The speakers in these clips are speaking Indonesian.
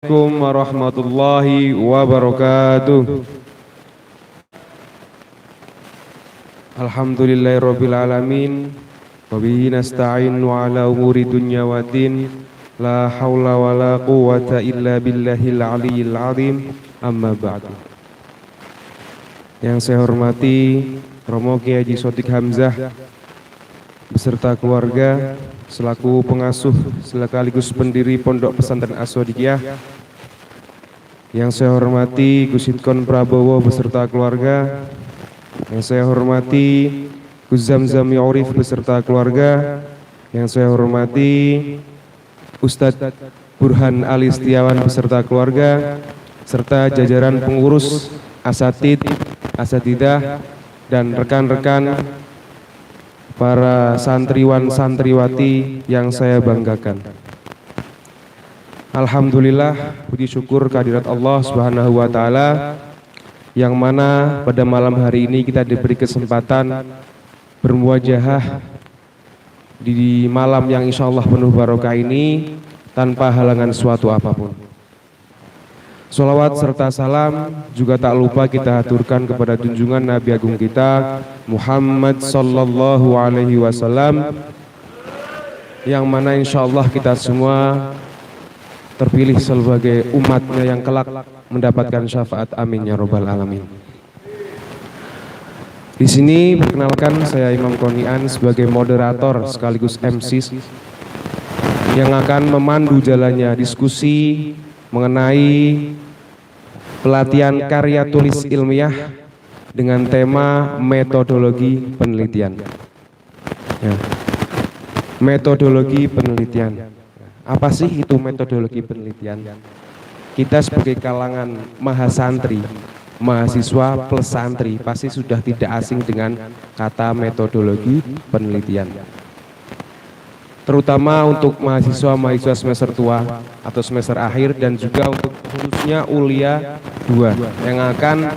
Assalamualaikum warahmatullahi wabarakatuh. Alhamdulillahirabbil alamin. Wa bihi nasta'inu ala umuri dunya waddin. La haula wala quwwata illa billahil aliyyil azim. Amma ba'du. Yang saya hormati Romo Kiai Haji Shodiq Hamzah beserta keluarga selaku pengasuh sekaligus pendiri Pondok Pesantren As-Shodiqiyah. Yang saya hormati Gus Hidkon Prabowo beserta keluarga. Yang saya hormati Gus Zamzam Ya'urif beserta keluarga. Yang saya hormati Ustadz Burhan Ali Setiawan beserta keluarga, serta jajaran pengurus, asatid, asatidah, dan rekan-rekan para santriwan santriwati yang saya banggakan. Alhamdulillah, puji syukur kehadirat Allah Subhanahu wa taala yang mana pada malam hari ini kita diberi kesempatan bermuajahah di malam yang insya Allah penuh barokah ini tanpa halangan suatu apapun. Sholawat serta salam juga tak lupa kita haturkan kepada junjungan Nabi Agung kita Muhammad sallallahu alaihi wasallam, yang mana insya Allah kita semua terpilih sebagai umatnya yang kelak mendapatkan syafaat, amin ya robbal alamin. Di sini perkenalkan, saya Imam Qonian sebagai moderator sekaligus MC yang akan memandu jalannya diskusi mengenai pelatihan karya tulis ilmiah dengan tema metodologi penelitian. Ya. Metodologi penelitian. Apa sih itu metodologi penelitian? Kita sebagai kalangan mahasantri, mahasiswa plus santri pasti sudah tidak asing dengan kata metodologi penelitian. Terutama untuk mahasiswa-mahasiswa semester tua atau semester akhir, dan juga untuk khususnya Ulia 2 yang akan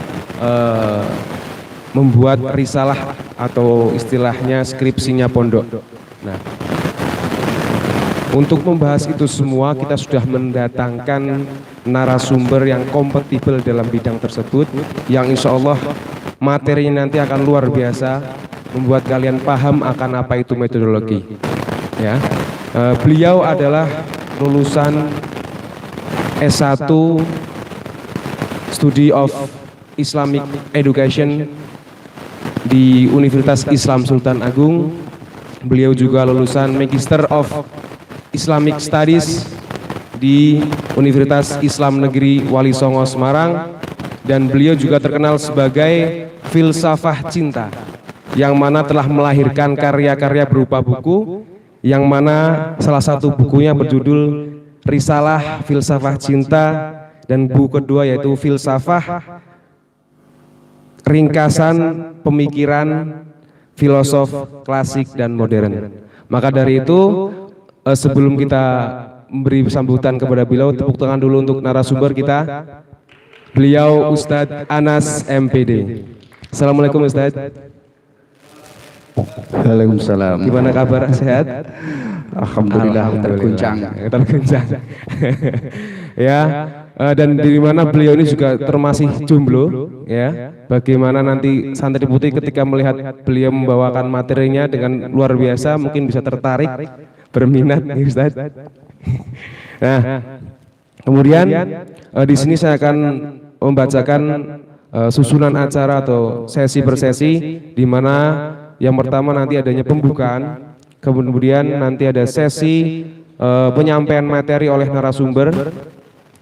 membuat risalah atau istilahnya skripsinya pondok. Nah, untuk membahas itu semua kita sudah mendatangkan narasumber yang kompatibel dalam bidang tersebut, yang insya Allah materinya nanti akan luar biasa, membuat kalian paham akan apa itu metodologi. Ya, beliau adalah lulusan S1 Study of Islamic Education di Universitas Islam Sultan Agung. Beliau juga lulusan Magister of Islamic Studies di Universitas Islam Negeri Wali Songo Semarang, dan beliau juga terkenal sebagai filsafah cinta, yang mana telah melahirkan karya-karya berupa buku, yang mana salah satu bukunya berjudul Risalah Filsafah Cinta, dan buku kedua yaitu Filsafah Ringkasan Pemikiran Filosof Klasik dan Modern. Maka dari itu, sebelum kita memberi sambutan kepada beliau, tepuk tangan dulu untuk narasumber kita. Beliau Ustadz Anas MPD. Assalamualaikum Ustadz. Waalaikumsalam. Gimana kabar, sehat? Alhamdulillah, terguncang. Ya, dan di mana beliau ini juga termasih jomblo, ya. Bagaimana nanti santri putih ketika melihat beliau membawakan materinya dengan luar biasa, mungkin bisa tertarik, berminat, nih Ustaz. Nah, kemudian di sini saya akan membacakan susunan acara atau sesi per sesi, di mana yang pertama nanti adanya pembukaan, kemudian nanti ada sesi penyampaian materi oleh narasumber,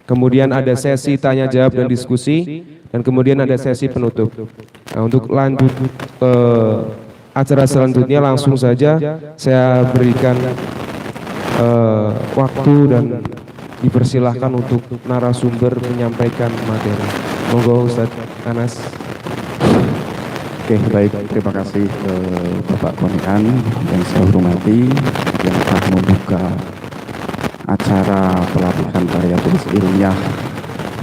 kemudian ada sesi tanya jawab dan diskusi, dan kemudian ada sesi penutup. Nah, untuk lanjut acara selanjutnya langsung saja saya berikan waktu dan dipersilahkan untuk narasumber menyampaikan materi. Monggo Ustadz Anas. Oke, baik, terima kasih Bapak Qonian yang saya hormati, yang telah membuka acara pelatihan karya tulis ilmiah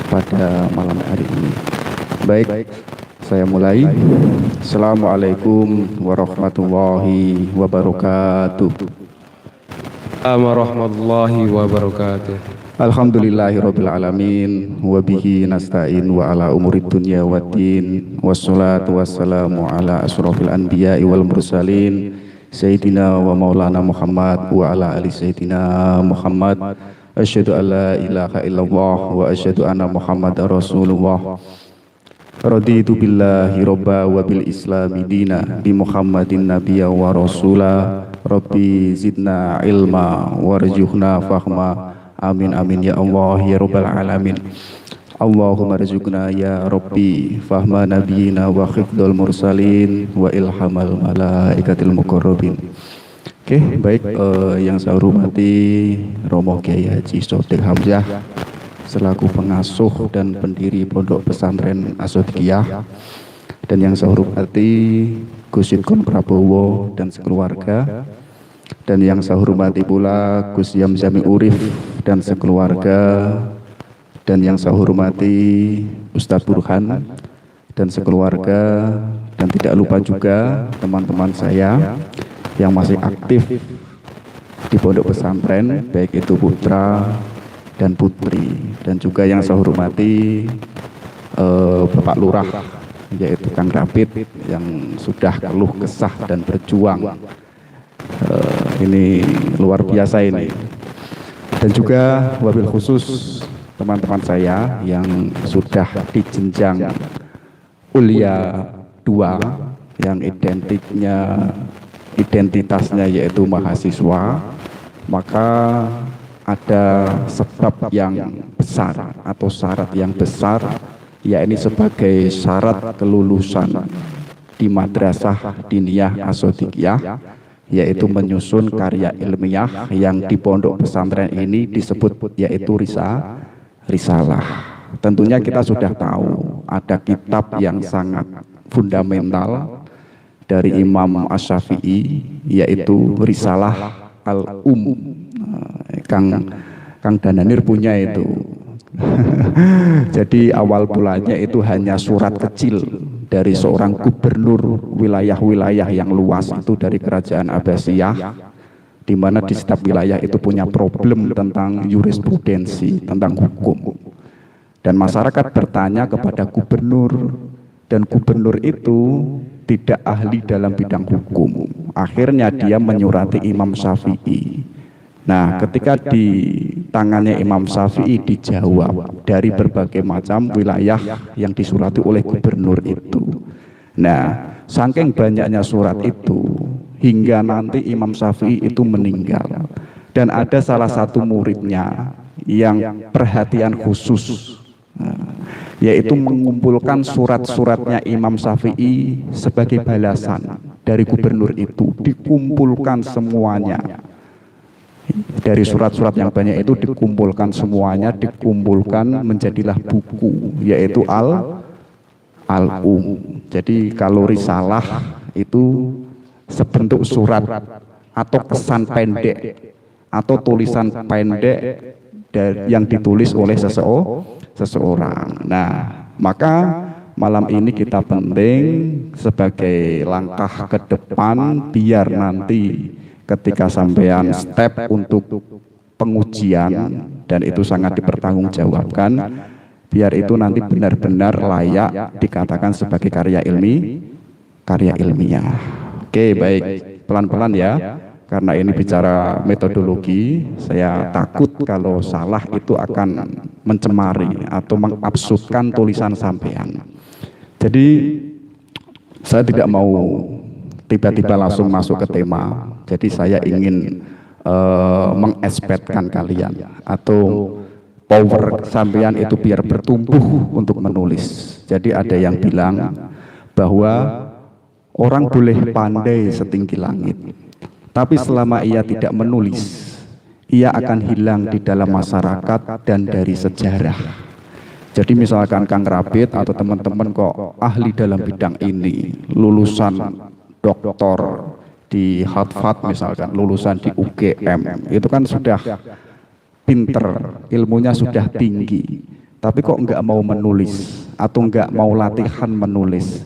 pada malam hari ini. Baik, saya mulai. Assalamualaikum warahmatullahi wabarakatuh. Warahmatullahi wabarakatuh. Alhamdulillahirabbil alamin wa bihi nasta'in wa ala umurid dunya waddin wassalatu wassalamu ala asyrofil anbiya'i wal mursalin sayyidina wa maulana Muhammad wa ala ali sayyidina Muhammad. Asyhadu an la ilaha illallah wa asyhadu anna Muhammadar Rasulullah. Raditu billahi robba wa bil islami dina bi Muhammadin nabiyya wa rasula. Rabbi zidna ilma warjuhna fahma. Amin amin ya Allah ya rabbal alamin. Allahumma rizukna ya Rabbi fahma nabiyina wa khifdul mursalin wa ilhamal malaikatil muqarrabin. Oke, baik, yang saya hormati Romo Kiai Haji Sodiq Hamzah selaku pengasuh dan pendiri Pondok Pesantren As-Sodiqiyah, dan yang saya hormati Gus Yudkon Prabowo dan sekeluarga, dan yang saya hormati pula Gus Yamzami Urif dan sekeluarga, dan yang saya hormati Ustadz Burhan dan sekeluarga, dan tidak lupa juga teman-teman saya yang masih aktif di pondok pesantren, baik itu putra dan putri, dan juga yang saya hormati Bapak Lurah, yaitu Kang Rapid yang sudah keluh kesah dan berjuang. Ini luar biasa ini. Dan juga wabil khusus teman-teman saya yang sudah di jenjang ulia 2 yang identitasnya yaitu mahasiswa, maka ada sebab yang besar atau syarat yang besar, yakni sebagai syarat kelulusan di Madrasah Diniyah As-Sodiqiyah, yaitu menyusun karya ilmiah yang di pondok pesantren ini disebut yaitu risalah. Tentunya kita sudah tahu ada kitab yang sangat fundamental dari Imam Asy-Syafi'i, yaitu Risalah Al-Um. Kang Dananir punya itu. Jadi awal mulanya itu hanya surat kecil dari seorang gubernur wilayah-wilayah yang luas itu dari kerajaan Abbasiyah, di mana di setiap wilayah itu punya problem tentang jurisprudensi, tentang hukum. Dan masyarakat bertanya kepada gubernur, dan gubernur itu tidak ahli dalam bidang hukum. Akhirnya dia menyurati Imam Syafi'i. Nah, ketika di tangannya Imam Syafi'i dijawab dari berbagai macam wilayah yang disurati oleh gubernur itu. Nah, saking banyaknya surat itu hingga nanti Imam Syafi'i itu meninggal, dan ada salah satu muridnya yang perhatian khusus, yaitu mengumpulkan surat-suratnya Imam Syafi'i sebagai balasan dari gubernur itu, dikumpulkan semuanya. Dari surat-surat yang banyak itu dikumpulkan semuanya, dikumpulkan menjadilah buku, yaitu Al-Um. Jadi kalau risalah itu sebentuk surat atau kesan pendek atau tulisan pendek yang ditulis oleh seseorang. Nah, maka malam ini kita penting sebagai langkah ke depan, biar nanti ketika sampean step untuk pengujian, dan itu sangat dipertanggungjawabkan, biar itu nanti benar-benar layak dikatakan sebagai karya ilmiah. Oke, baik, pelan-pelan ya, karena ini bicara metodologi. Saya takut kalau salah itu akan mencemari atau mengabsurdkan tulisan sampean. Jadi saya tidak mau tiba-tiba langsung masuk ke tema. Jadi saya ingin mengekspertkan kalian, atau power sampean itu biar bertumbuh untuk menulis. Jadi ada yang bilang bahwa orang boleh pandai setinggi langit, tapi selama ia tidak menulis, ia akan hilang di dalam masyarakat dan dari sejarah. Jadi misalkan Kang Rapid atau teman-teman kok ahli dalam bidang ini, lulusan doktor di Harvard misalkan, lulusan di UGM, itu kan sudah pinter, ilmunya sudah tinggi, tapi kok nggak mau menulis atau nggak mau latihan menulis,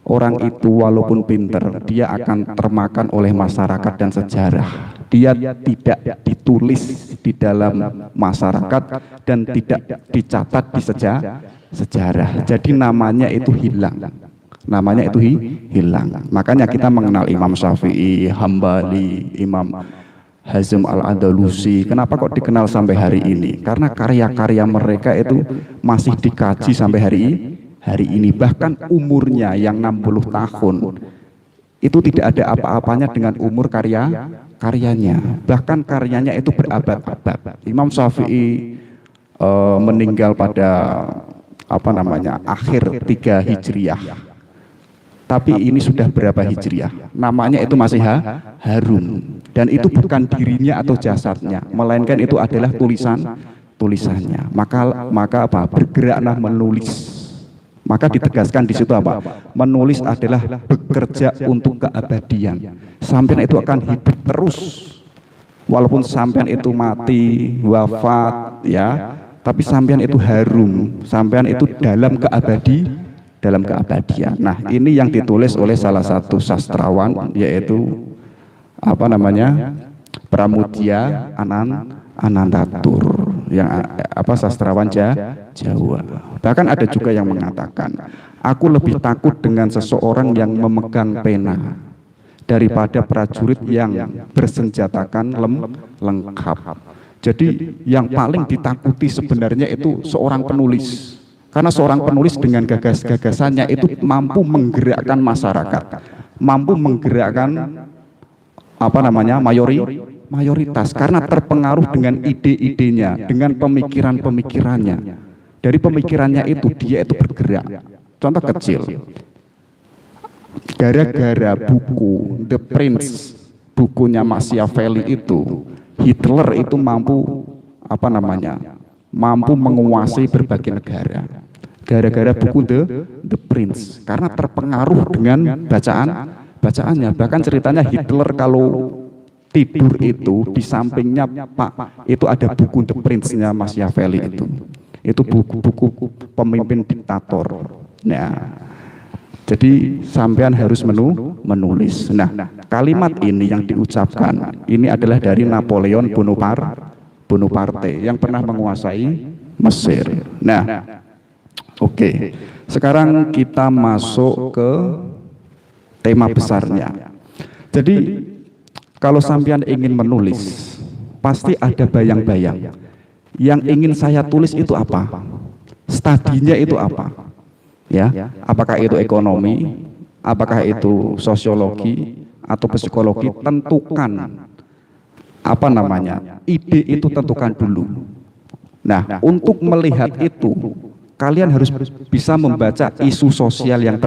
orang itu walaupun pinter, dia akan termakan oleh masyarakat dan sejarah. dia tidak ditulis di dalam masyarakat dan tidak dicatat di sejarah. Jadi namanya itu hilang. Namanya itu hilang. Makanya kita mengenal Imam Syafi'i, Hambali, Imam Hazm al-Andalusi. Kenapa kok dikenal sampai hari ini? Karena karya-karya mereka itu masih dikaji sampai hari ini. Bahkan umurnya yang 60 tahun itu tidak ada apa-apanya dengan umur karyanya. Bahkan karyanya itu berabad-abad. Imam Syafi'i meninggal pada akhir 3 Hijriah. Tapi ini sudah berapa Hijriah? Namanya itu masih Harun. Dan itu bukan dirinya atau jasadnya, melainkan itu adalah tulisannya. Maka apa? Bergeraklah menulis. Maka ditegaskan di situ apa? Menulis adalah bekerja untuk keabadian. Sampean itu akan hidup terus. Walaupun sampean itu mati, wafat, ya, tapi sampean itu harum. Sampean itu dalam keabadian. Nah, ini yang ditulis oleh salah satu sastrawan, yaitu Pramudia Anantatur, yang sastrawan Jawa. Bahkan ada juga yang mengatakan, aku lebih takut dengan seseorang yang memegang pena daripada prajurit yang bersenjatakan lengkap. Jadi yang paling ditakuti sebenarnya itu seorang penulis. Karena seorang penulis dengan gagasannya itu mampu menggerakkan masyarakat, mampu menggerakkan mayoritas, karena terpengaruh dengan ide-idenya, dengan pemikirannya. Dari pemikirannya itu dia itu bergerak. Contoh kecil, gara-gara buku The Prince, bukunya Machiavelli itu, Hitler itu mampu menguasai berbagai negara. Gara-gara buku The Prince, karena terpengaruh dengan bacaannya. Bahkan ceritanya Hitler kalau tidur itu di sampingnya itu ada buku The Prince-nya Machiavelli itu buku-buku pemimpin diktator. Nah, jadi sampean harus menulis. Nah, kalimat ini yang diucapkan ini adalah dari Napoleon Bonaparte yang pernah menguasai Mesir. Nah, oke. Sekarang kita masuk ke tema besarnya. Jadi kalau sampean ingin menulis, pasti ada bayang-bayang. Yang ingin saya tulis itu apa? Studinya itu apa? Ya, apakah itu ekonomi, apakah itu sosiologi atau psikologi? Tentukan ide itu tentukan dulu. Nah, untuk melihat itu, kalian harus bisa membaca isu sosial yang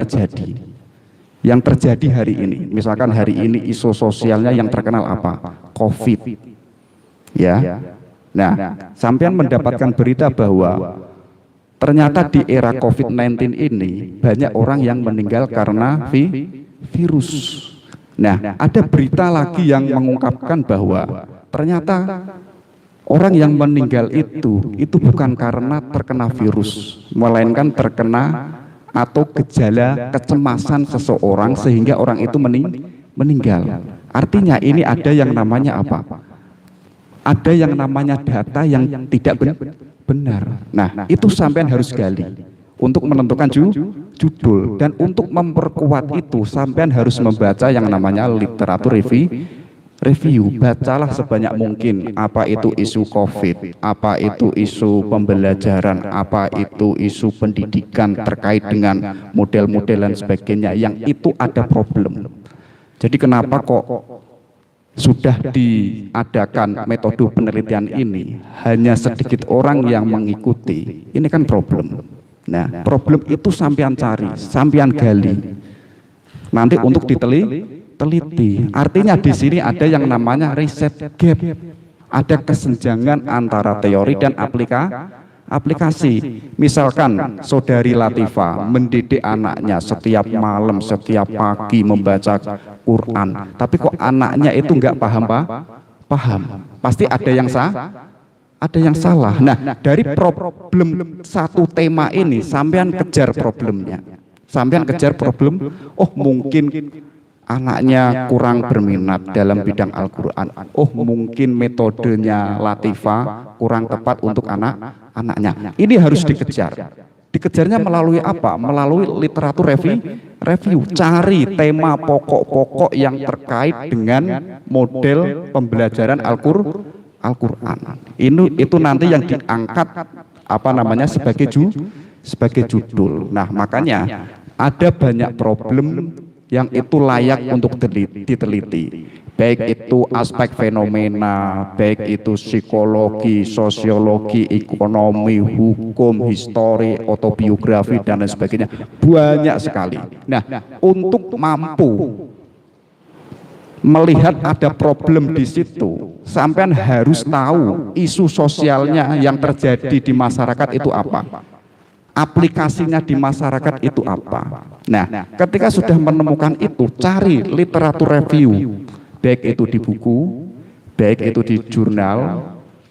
terjadi hari ini. Misalkan hari ini isu sosialnya yang terkenal apa? COVID. Ya. Nah, sampean mendapatkan berita bahwa ternyata di era COVID-19 ini banyak orang yang meninggal karena virus. Nah, ada berita lagi yang mengungkapkan bahwa ternyata orang yang meninggal itu bukan karena terkena virus, melainkan terkena atau gejala kecemasan seseorang sehingga orang itu meninggal. Artinya ini ada yang namanya apa? Ada yang namanya data yang tidak benar. Nah, itu sampean harus gali untuk menentukan judul, dan untuk memperkuat itu sampean harus membaca yang namanya literatur review. Bacalah sebanyak mungkin, apa itu isu COVID, apa itu isu pembelajaran, apa itu isu pendidikan terkait dengan model-model dan sebagainya, yang itu ada problem. Jadi kenapa kok sudah diadakan metode penelitian ini hanya sedikit orang yang mengikuti? Ini kan problem. Nah, problem itu sampean cari, sampean gali nanti untuk teliti. Artinya di sini ada yang namanya riset gap, ada kesenjangan antara teori dan aplikasi. Misalkan saudari Latifah mendidik anaknya setiap malam, setiap pagi membaca Quran, tapi kok anaknya itu nggak paham. Pasti ada yang salah. Nah, dari problem satu tema ini sampean kejar problemnya. Sampean kejar problem, oh mungkin anaknya kurang berminat dalam bidang Al-Quran. Oh, mungkin metodenya Latifah kurang tepat untuk anaknya. Ini harus dikejar. Dikejarnya melalui apa? Melalui literatur review. Cari tema pokok-pokok yang terkait dengan model pembelajaran Al-Quran. Itu nanti yang diangkat sebagai judul. Nah, makanya ada banyak problem yang itu layak untuk diteliti, baik itu aspek fenomena, baik itu psikologi, sosiologi, ekonomi, hukum, histori, autobiografi, dan lain sebagainya, banyak sekali. Nah, untuk mampu melihat ada problem di situ, sampean harus tahu isu sosialnya yang terjadi di masyarakat itu apa, aplikasinya di masyarakat itu apa. Nah, ketika sudah menemukan itu, cari literatur review, baik itu di buku, baik itu di jurnal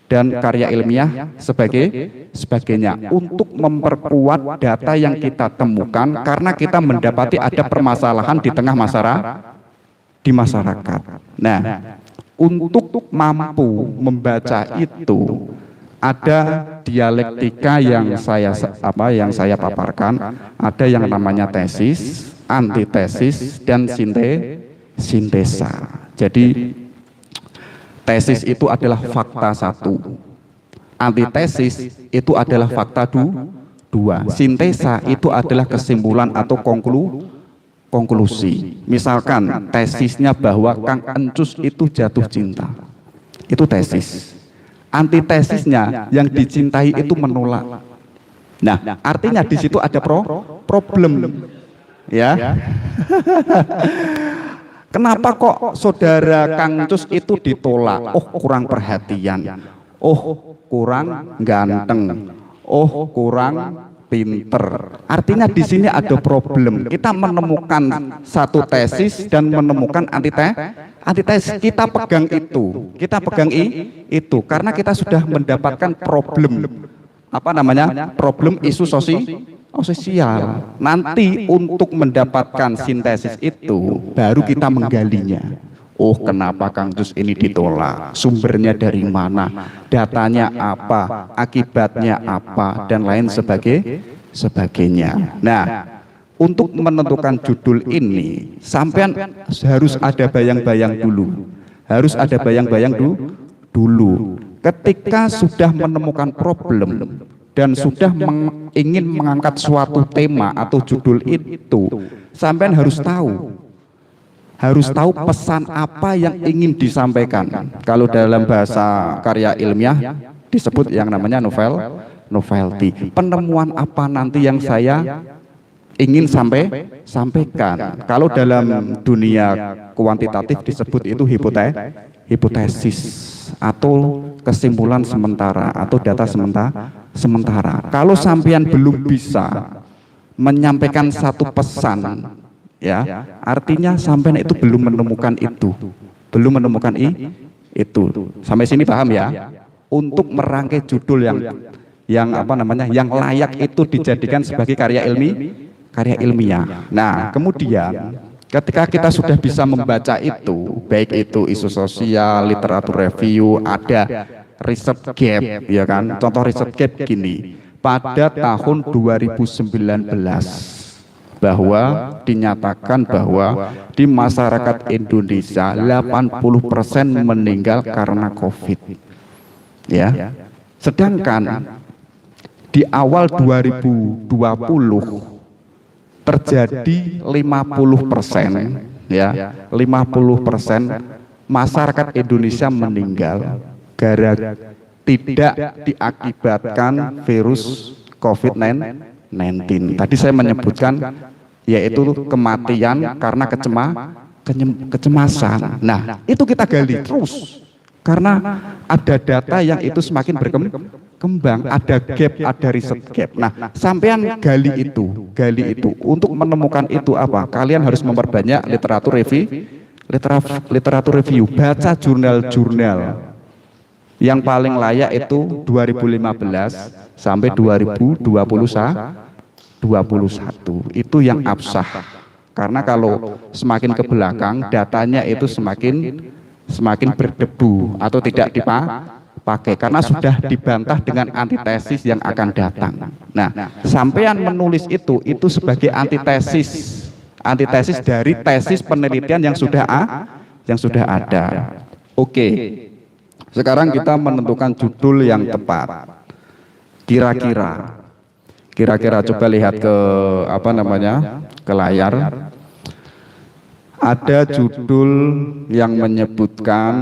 dan karya ilmiah sebagainya, untuk memperkuat data yang kita temukan, karena kita mendapati ada permasalahan di tengah masyarakat. Nah, untuk mampu membaca itu, ada dialektika yang saya paparkan, ada yang namanya tesis, antitesis, dan sintesa. Jadi tesis itu adalah fakta satu, antitesis itu adalah fakta dua, sintesa itu adalah kesimpulan atau konklusi. Misalkan tesisnya bahwa Kang Encus itu jatuh cinta, itu tesis. Antitesisnya yang dicintai itu menolak. Nah, artinya di situ ada problem, ya. Kenapa kok saudara Kang Encus itu ditolak? Oh, kurang perhatian. Oh, kurang ganteng. Oh, kurang pinter. Artinya di sini ada problem. Kita menemukan satu tesis dan menemukan antitesis. Kita pegang itu karena kita sudah mendapatkan problem, problem isu sosial. Nanti untuk mendapatkan sintesis itu baru kita menggalinya. Oh, kenapa Kang Encus ini ditolak? Sumbernya dari mana? Datanya apa? Akibatnya apa? Dan lain sebagainya. Nah, untuk menentukan judul ini, sampean harus ada bayang-bayang dulu. Ketika sudah menemukan problem dan sudah ingin mengangkat suatu tema atau judul itu, sampean harus tahu pesan apa yang ingin disampaikan. Kalau dalam bahasa karya ilmiah disebut yang namanya novelty. Penemuan apa nanti yang saya ingin sampaikan. Kalau dalam dunia kuantitatif disebut itu hipotesis atau kesimpulan sementara atau data sementara. Kalau sampean belum bisa menyampaikan satu pesan, ya, artinya sampean itu belum menemukan itu. Sampai sini paham ya? Untuk merangkai judul yang layak itu dijadikan sebagai karya ilmiah. Nah, kemudian ketika kita sudah bisa membaca itu, baik itu isu sosial, literatur review, ada riset gap, ya kan? Contoh riset gap gini, pada tahun 2019 bahwa dinyatakan bahwa di masyarakat Indonesia 80% meninggal karena COVID. Ya. Sedangkan di awal 2020 terjadi 50%, ya, 50% masyarakat Indonesia meninggal tidak diakibatkan virus COVID-19. Tadi saya menyebutkan yaitu kematian karena kecemasan. Nah, itu kita gali terus karena ada data yang itu semakin berkembang, ada gap, ada riset gap. Nah, sampean gali itu untuk menemukan itu apa? Kalian harus memperbanyak literatur review, baca jurnal-jurnal. Yang paling layak itu 2015 sampai 2021 itu yang absah. Karena kalau semakin ke belakang datanya itu semakin berdebu atau tidak dipakai karena sudah dibantah dengan antitesis yang akan datang. Nah, sampean menulis itu sebagai antitesis dari tesis penelitian yang sudah ada. Oke. Sekarang kita menentukan judul yang tepat. Kira-kira coba lihat ke ke layar. Ada judul yang menyebutkan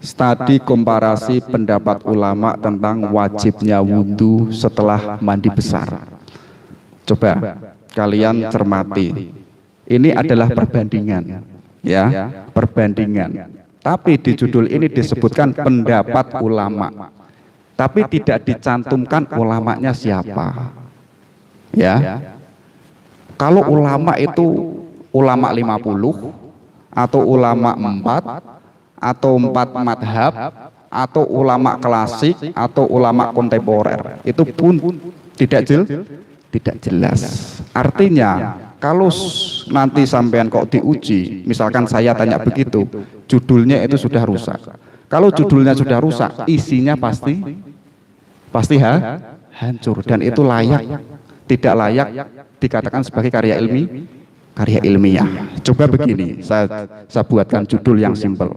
studi komparasi pendapat ulama tentang wajibnya wudhu setelah mandi besar. Coba kalian cermati. Ini adalah perbandingan, ya, perbandingan. Tapi di judul ini disebutkan pendapat ulama, tapi tidak dicantumkan ulamanya siapa. Ya, kalau ulama itu ulama 50 atau ulama 4 atau 4 madhab atau ulama klasik atau ulama kontemporer, itu pun tidak jelas. Artinya kalau nanti sampean kok diuji, misalkan saya tanya begitu, judulnya itu sudah rusak. Kalau judulnya sudah rusak, isinya pasti hancur, dan itu tidak layak dikatakan sebagai karya ilmiah. Coba begini, saya buatkan judul yang simpel.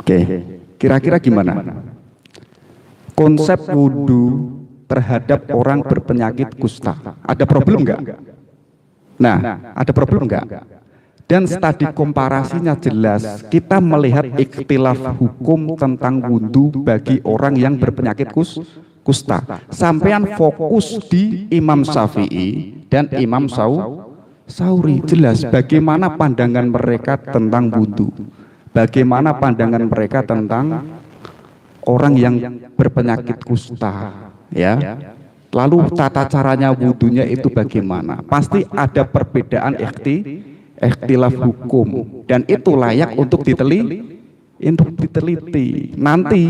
Oke, kira-kira gimana konsep wudhu terhadap orang berpenyakit kusta? Ada problem nggak? Nah, ada problem nggak? Dan studi komparasinya jelas. Kita melihat ikhtilaf hukum tentang wudhu bagi orang yang berpenyakit kusta. Sampean fokus di Imam Syafi'i dan Imam Sauri. Jelas bagaimana pandangan mereka tentang wudhu. Bagaimana pandangan mereka tentang orang yang berpenyakit kusta, ya. Lalu tata caranya wudhunya itu bagaimana? Pasti ada perbedaan ikhtilaf hukum, dan itu layak untuk diteliti. Nanti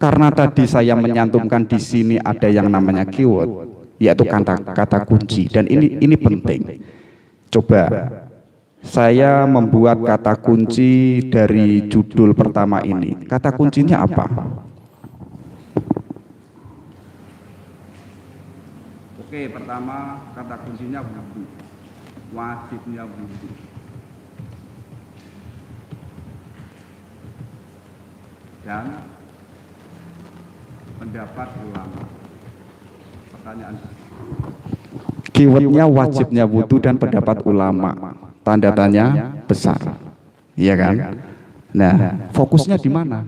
karena tadi saya menyantumkan di sini ada yang namanya keyword, yaitu kata kunci, dan ini penting. Coba saya membuat kata kunci dari judul pertama ini. Kata kuncinya apa? Oke, pertama kata kuncinya wudhu. Wajibnya wudhu. Dan pendapat ulama. Pertanyaan. Keywordnya wajibnya wudhu dan pendapat ulama. Tanda tanya besar, iya kan? Nah, fokusnya di mana?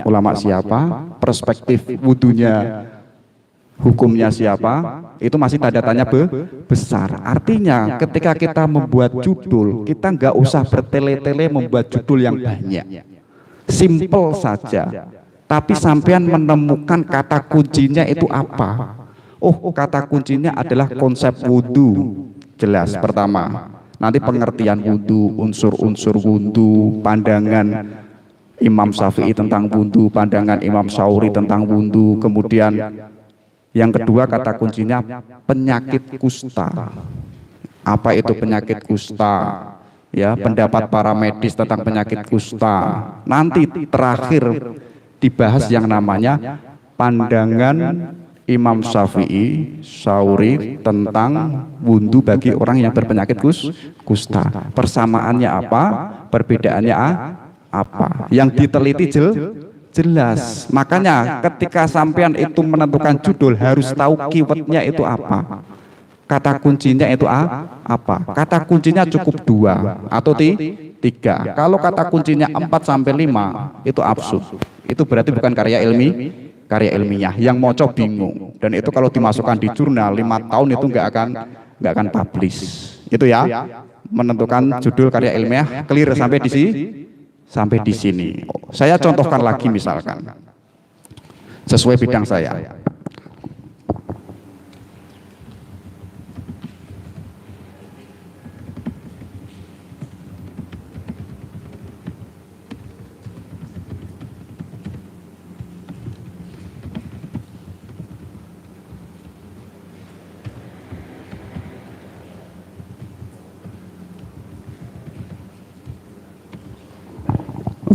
Ulama siapa? Perspektif wudhunya, hukumnya siapa? Itu masih tanda tanya besar. Artinya, ketika kita membuat judul, kita nggak usah bertele-tele membuat judul yang banyak. Simple saja. Tapi sampean menemukan kata kuncinya itu apa? Oh, kata kuncinya adalah konsep wudhu. Jelas, pertama, nanti pengertian wudhu, unsur-unsur wudhu, pandangan Imam Syafi'i tentang wudhu, pandangan Imam Sauri tentang wudhu, kemudian yang kedua kata kuncinya penyakit kusta. Apa itu penyakit kusta? Ya, pendapat para medis tentang penyakit kusta. Nanti terakhir dibahas yang namanya pandangan Imam Syafi'i, Sauri tentang wudhu bagi orang yang berpenyakit kusta. Persamaannya apa? Perbedaannya apa? Yang diteliti Jelas. Makanya ketika sampean itu menentukan judul harus tahu keywordnya itu apa. Kata kuncinya itu apa? Kata kuncinya cukup 2 atau 3. Kalau kata kuncinya 4 sampai 5 itu absurd. Itu berarti bukan karya ilmiah. Yang moco bingung. Dan itu kalau dimasukkan di jurnal 5 tahun itu nggak akan publish. Itu ya. Menentukan judul karya ilmiah clear sampai di sini. Saya contohkan lagi misalkan sesuai bidang saya.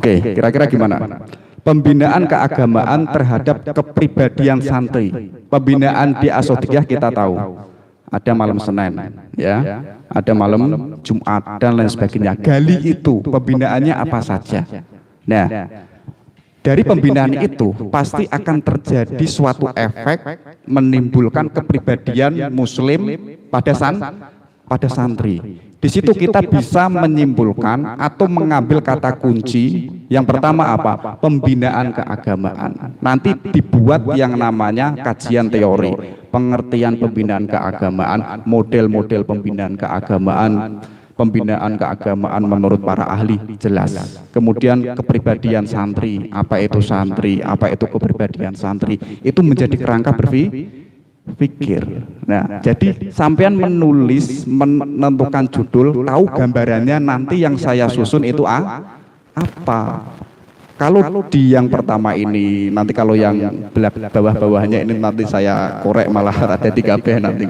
Oke, kira-kira gimana? Pembinaan keagamaan terhadap kepribadian santri. Pembinaan di Asodiyah kita tahu. Ada malam Senin, ya, ada malam Jumat dan lain sebagainya. Gali itu pembinaannya apa saja. Nah, dari pembinaan itu pasti akan terjadi suatu efek menimbulkan kepribadian Muslim pada santri. Di situ kita bisa menyimpulkan atau mengambil kata kunci. Yang pertama apa? Pembinaan keagamaan. Nanti dibuat yang namanya kajian teori, pengertian pembinaan keagamaan, model-model pembinaan keagamaan menurut para ahli jelas. Kemudian kepribadian santri, apa itu kepribadian santri, itu menjadi kerangka berpikir. Nah, jadi sampean menulis, menentukan judul, tahu gambarannya nanti yang saya susun itu apa. Kalau di yang pertama ini, nanti kalau yang bawah-bawahnya ini nanti saya korek malah ada 3B nanti.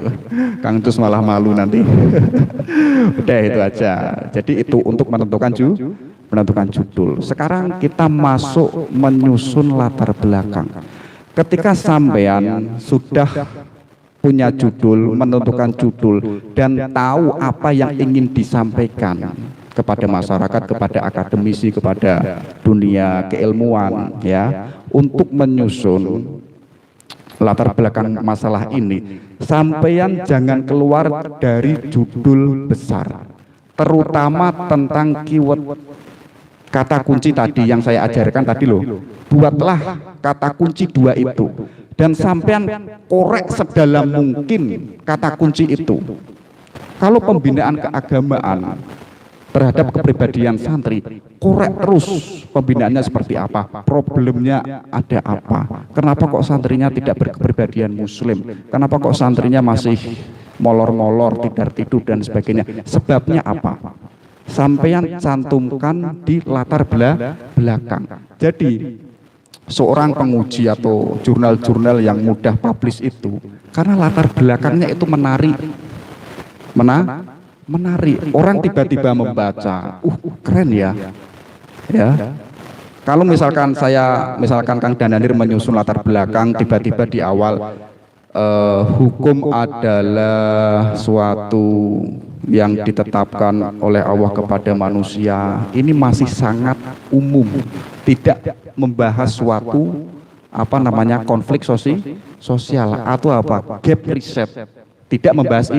Kang Cus malah malu nanti. Udah itu aja. Jadi itu untuk menentukan judul. Sekarang kita masuk menyusun latar belakang. Ketika sampean sudah punya judul, menentukan judul, dan tahu apa yang ingin disampaikan kepada masyarakat, kepada akademisi, kepada dunia keilmuan, ya, untuk menyusun latar belakang masalah ini, sampean jangan keluar dari judul besar, terutama tentang keyword kata kunci tadi yang saya ajarkan tadi loh. Buatlah kata kunci 2 itu dan sampean korek sedalam mungkin kata kunci itu. Kalau pembinaan keagamaan terhadap kepribadian santri, korek terus pembinaannya seperti apa, problemnya ada apa, kenapa kok santrinya tidak berkepribadian muslim, kenapa kok santrinya masih molor-molor, tidar-tidur dan sebagainya, sebabnya apa, sampean cantumkan di latar belakang. Jadi seorang penguji atau jurnal-jurnal yang mudah publish itu karena latar belakangnya itu menarik. Orang tiba-tiba membaca, keren ya. Kalau misalkan Kang Dananir menyusun latar belakang, tiba-tiba di awal hukum adalah suatu yang ditetapkan oleh Allah kepada manusia, ini masih sangat umum, tidak membahas suatu konflik sosial atau gap riset, tidak membahas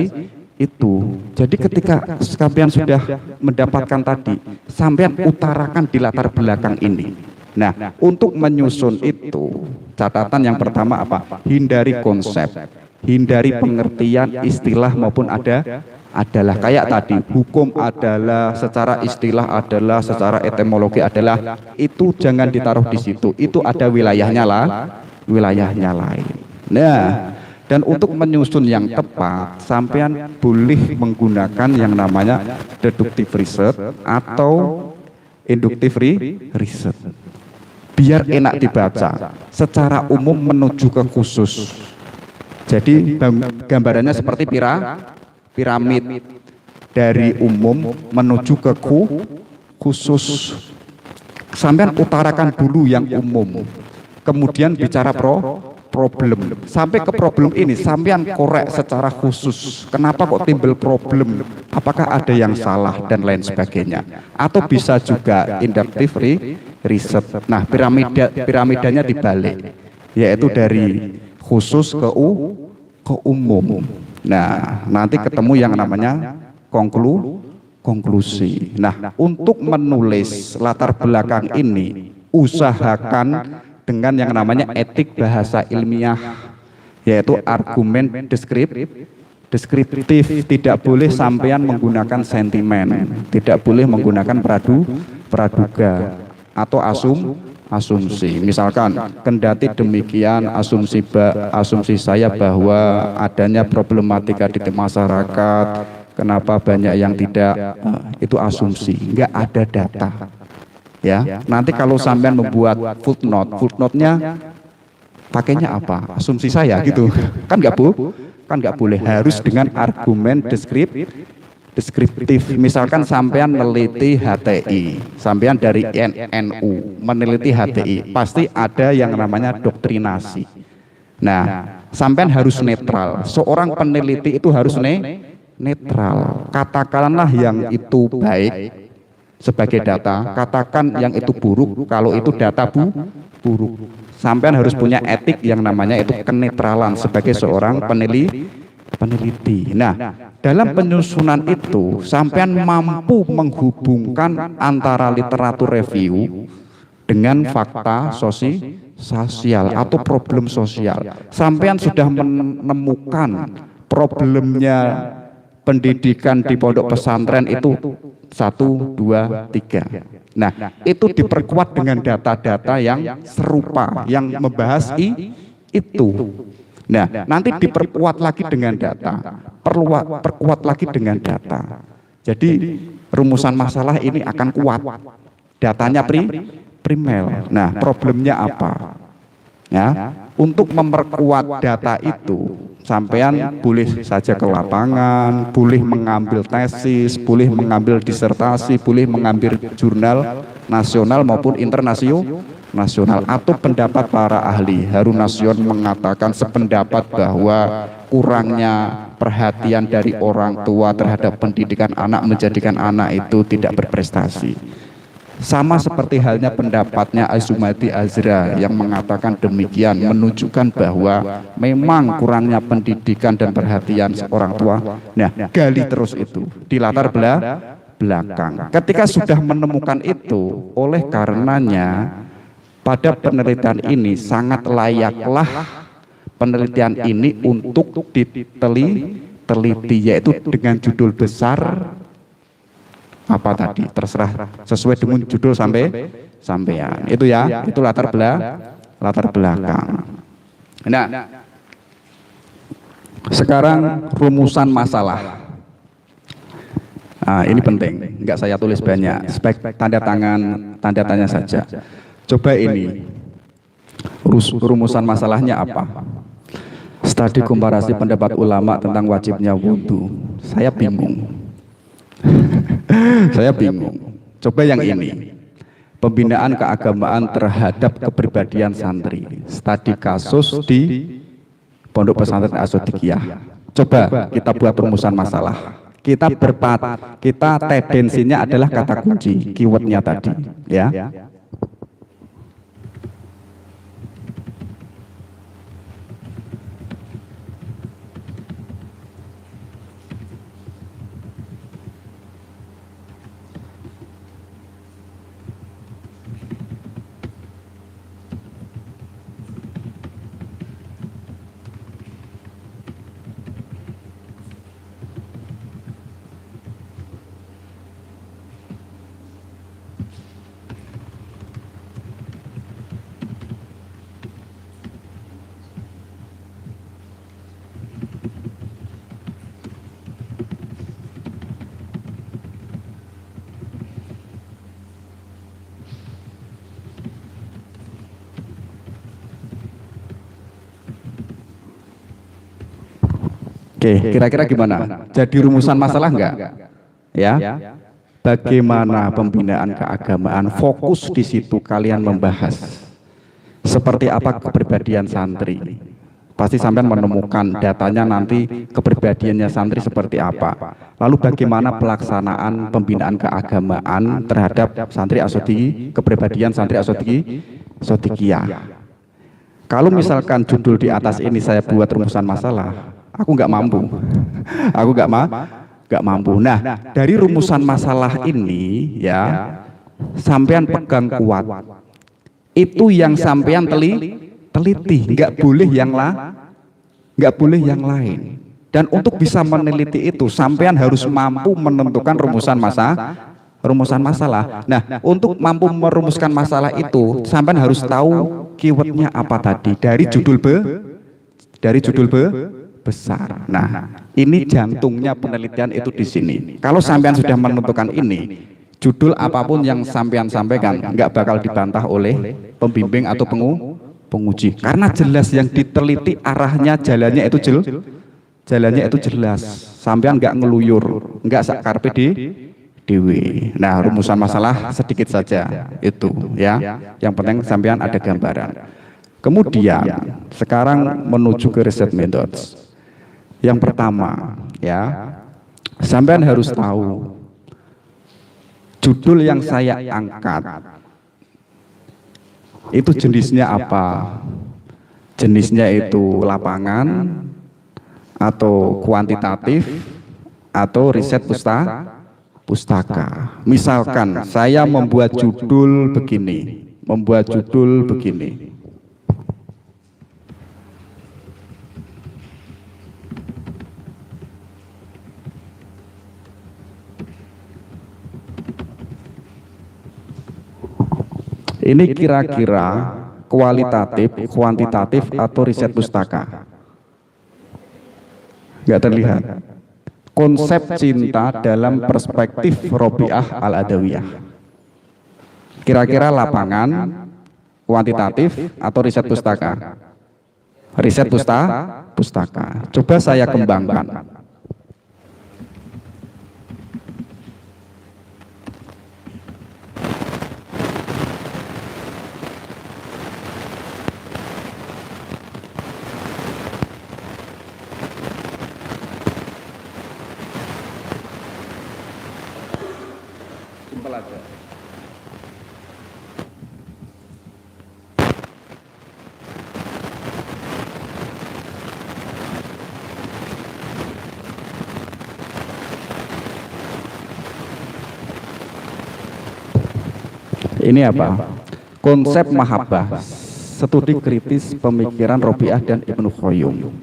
itu. Jadi ketika sampean sudah mendapatkan tadi, sampean utarakan di latar belakang ini. Nah, untuk menyusun itu, catatan yang pertama apa? Hindari konsep, hindari pengertian istilah maupun adalah kayak tadi, hukum adalah, secara istilah adalah, secara etimologi adalah, itu jangan ditaruh di situ. Itu ada wilayahnya lain. Nah, dan untuk menyusun yang tepat, sampean boleh menggunakan yang namanya deductive research atau inductive research. Biar enak dibaca, secara umum menuju ke khusus. Jadi gambarannya seperti piramid, dari umum menuju ke khusus. Sampean utarakan dulu yang umum, kemudian bicara problem. Sampai ke problem ini sampean korek secara khusus. Kenapa kok timbul problem? Apakah ada yang salah dan lain sebagainya? Atau bisa juga inductive riset. Nah, piramidanya dibalik, yaitu dari khusus ke umum. Nah, nanti ketemu yang namanya konklusi. Nah, untuk menulis latar belakang ini, usahakan dengan yang namanya etik bahasa ilmiah, yaitu argumen deskriptif. Tidak boleh sampean menggunakan sentimen, tidak boleh menggunakan praduga atau asumsi. Misalkan, kendati demikian asumsi saya bahwa adanya problematika di masyarakat, kenapa banyak yang tidak, itu asumsi, enggak ada data. Ya, nanti kalau sampean membuat footnote-nya pakainya apa? Asumsi saya gitu. Kan enggak boleh, harus dengan argumen deskriptif. Misalkan sampean meneliti HTI, sampean dari NU meneliti HTI, pasti ada yang namanya doktrinasi. Nah, sampean harus netral. Seorang peneliti itu harus netral. Katakanlah yang itu baik sebagai data, katakan yang itu buruk kalau itu data buruk. Sampean harus punya etik yang namanya itu kenetralan sebagai seorang peneliti. Nah, dalam penyusunan itu sampean mampu menghubungkan antara literatur review dengan fakta sosial atau problem sosial. Sampean sudah menemukan problemnya pendidikan di pondok pesantren itu 1, 2, 3. Nah, itu diperkuat dengan data-data yang serupa, yang membahas itu. Nah, nanti diperkuat lagi dengan data, perkuat lagi dengan data. Jadi rumusan masalah ini akan kuat. Datanya primer. Nah, problemnya apa? Ya, untuk memperkuat data itu, sampean boleh saja ke lapangan, boleh mengambil tesis, boleh mengambil disertasi, boleh mengambil jurnal nasional maupun internasional, atau pendapat para ahli. Harun Nasution mengatakan sependapat bahwa kurangnya perhatian dari orang tua terhadap pendidikan anak menjadikan anak itu tidak berprestasi. Sama seperti halnya pendapatnya Azumati Azra yang mengatakan demikian, menunjukkan bahwa memang kurangnya pendidikan dan perhatian orang tua. Nah, gali terus itu di latar belakang. Ketika sudah menemukan itu, oleh karenanya pada penelitian ini sangat layaklah penelitian ini untuk diteliti, yaitu dengan judul besar apa tadi, terserah sesuai dengan judul sampean itu ya, itu latar belakang. Nah, sekarang rumusan masalah. Nah, ini penting, enggak saya tulis banyak, spek tanda tanya saja. Coba ini rumusan masalahnya apa? Studi komparasi pendapat ulama tentang wajibnya wudhu. Saya bingung. Coba yang ini, pembinaan keagamaan terhadap kepribadian santri, studi kasus di Pondok Pesantren As-Shadiqiyah. Coba kita buat rumusan masalah. Kita tendensinya adalah kata kunci, keywordnya tadi, ya. Oke, kira-kira gimana? Jadi rumusan masalah enggak? Ya. Bagaimana pembinaan keagamaan? Fokus di situ kalian membahas. Seperti apa kepribadian santri? Pasti sampean menemukan datanya nanti kepribadiannya santri seperti apa. Lalu bagaimana pelaksanaan pembinaan keagamaan terhadap santri asodiki, kepribadian santri asodiki, sodikiyah. Kalau misalkan judul di atas ini saya buat rumusan masalah, aku nggak mampu. Aku nggak mampu. Nah, dari rumusan masalah ini ya, sampean pegang kuat. Itu yang sampean teliti, nggak boleh yang lain. Dan untuk bisa meneliti itu, sampean harus mampu menentukan rumusan masalah. Nah, untuk mampu merumuskan masalah itu, sampean harus tahu keywordnya apa tadi dari judul besar. Nah, ini jantungnya penelitian itu di sini. Kalau sampean sudah menentukan ini, judul apapun yang sampean sampaikan nggak bakal dibantah oleh pembimbing atau penguji, karena jelas yang diteliti arahnya, jalannya itu jelas. Sampean nggak ngeluyur, nggak sakarpe dewe. Nah, rumusan masalah sedikit saja itu ya. Yang penting sampean ada gambaran. Kemudian sekarang menuju ke riset methods. Yang pertama ya, sampean harus tahu judul yang saya angkat itu jenisnya apa. Jenisnya itu lapangan atau kuantitatif atau riset pustaka. Misalkan saya membuat judul begini. Ini kira-kira kualitatif, kuantitatif, atau riset pustaka? Nggak terlihat. Konsep cinta dalam perspektif Robiah Al-Adawiyah. Kira-kira lapangan, kuantitatif, atau riset pustaka? Riset pustaka. Coba saya kembangkan. Ini apa? Konsep mahabbah, studi kritis pemikiran Robiah dan Ibnu Qayyum.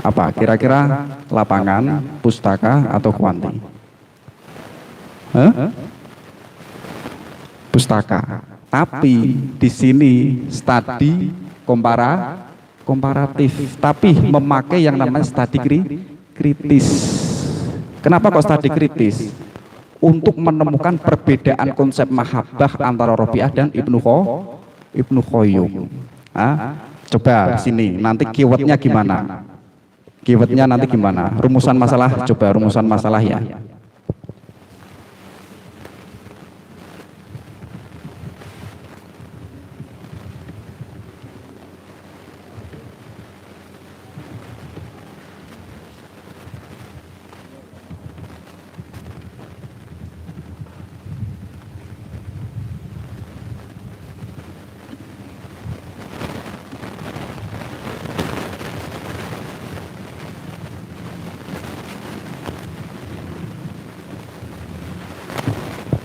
Apa? Kira-kira lapangan, pustaka, atau kuanti? Pustaka. Tapi di sini studi komparatif, tapi memakai yang namanya studi kritis. Kenapa kok studi kritis? Untuk menemukan perbedaan konsep mahabbah antara Robiah dan Ibnu Qayyum. Coba sini, nanti keywordnya gimana? Rumusan masalah, coba rumusan masalah ya.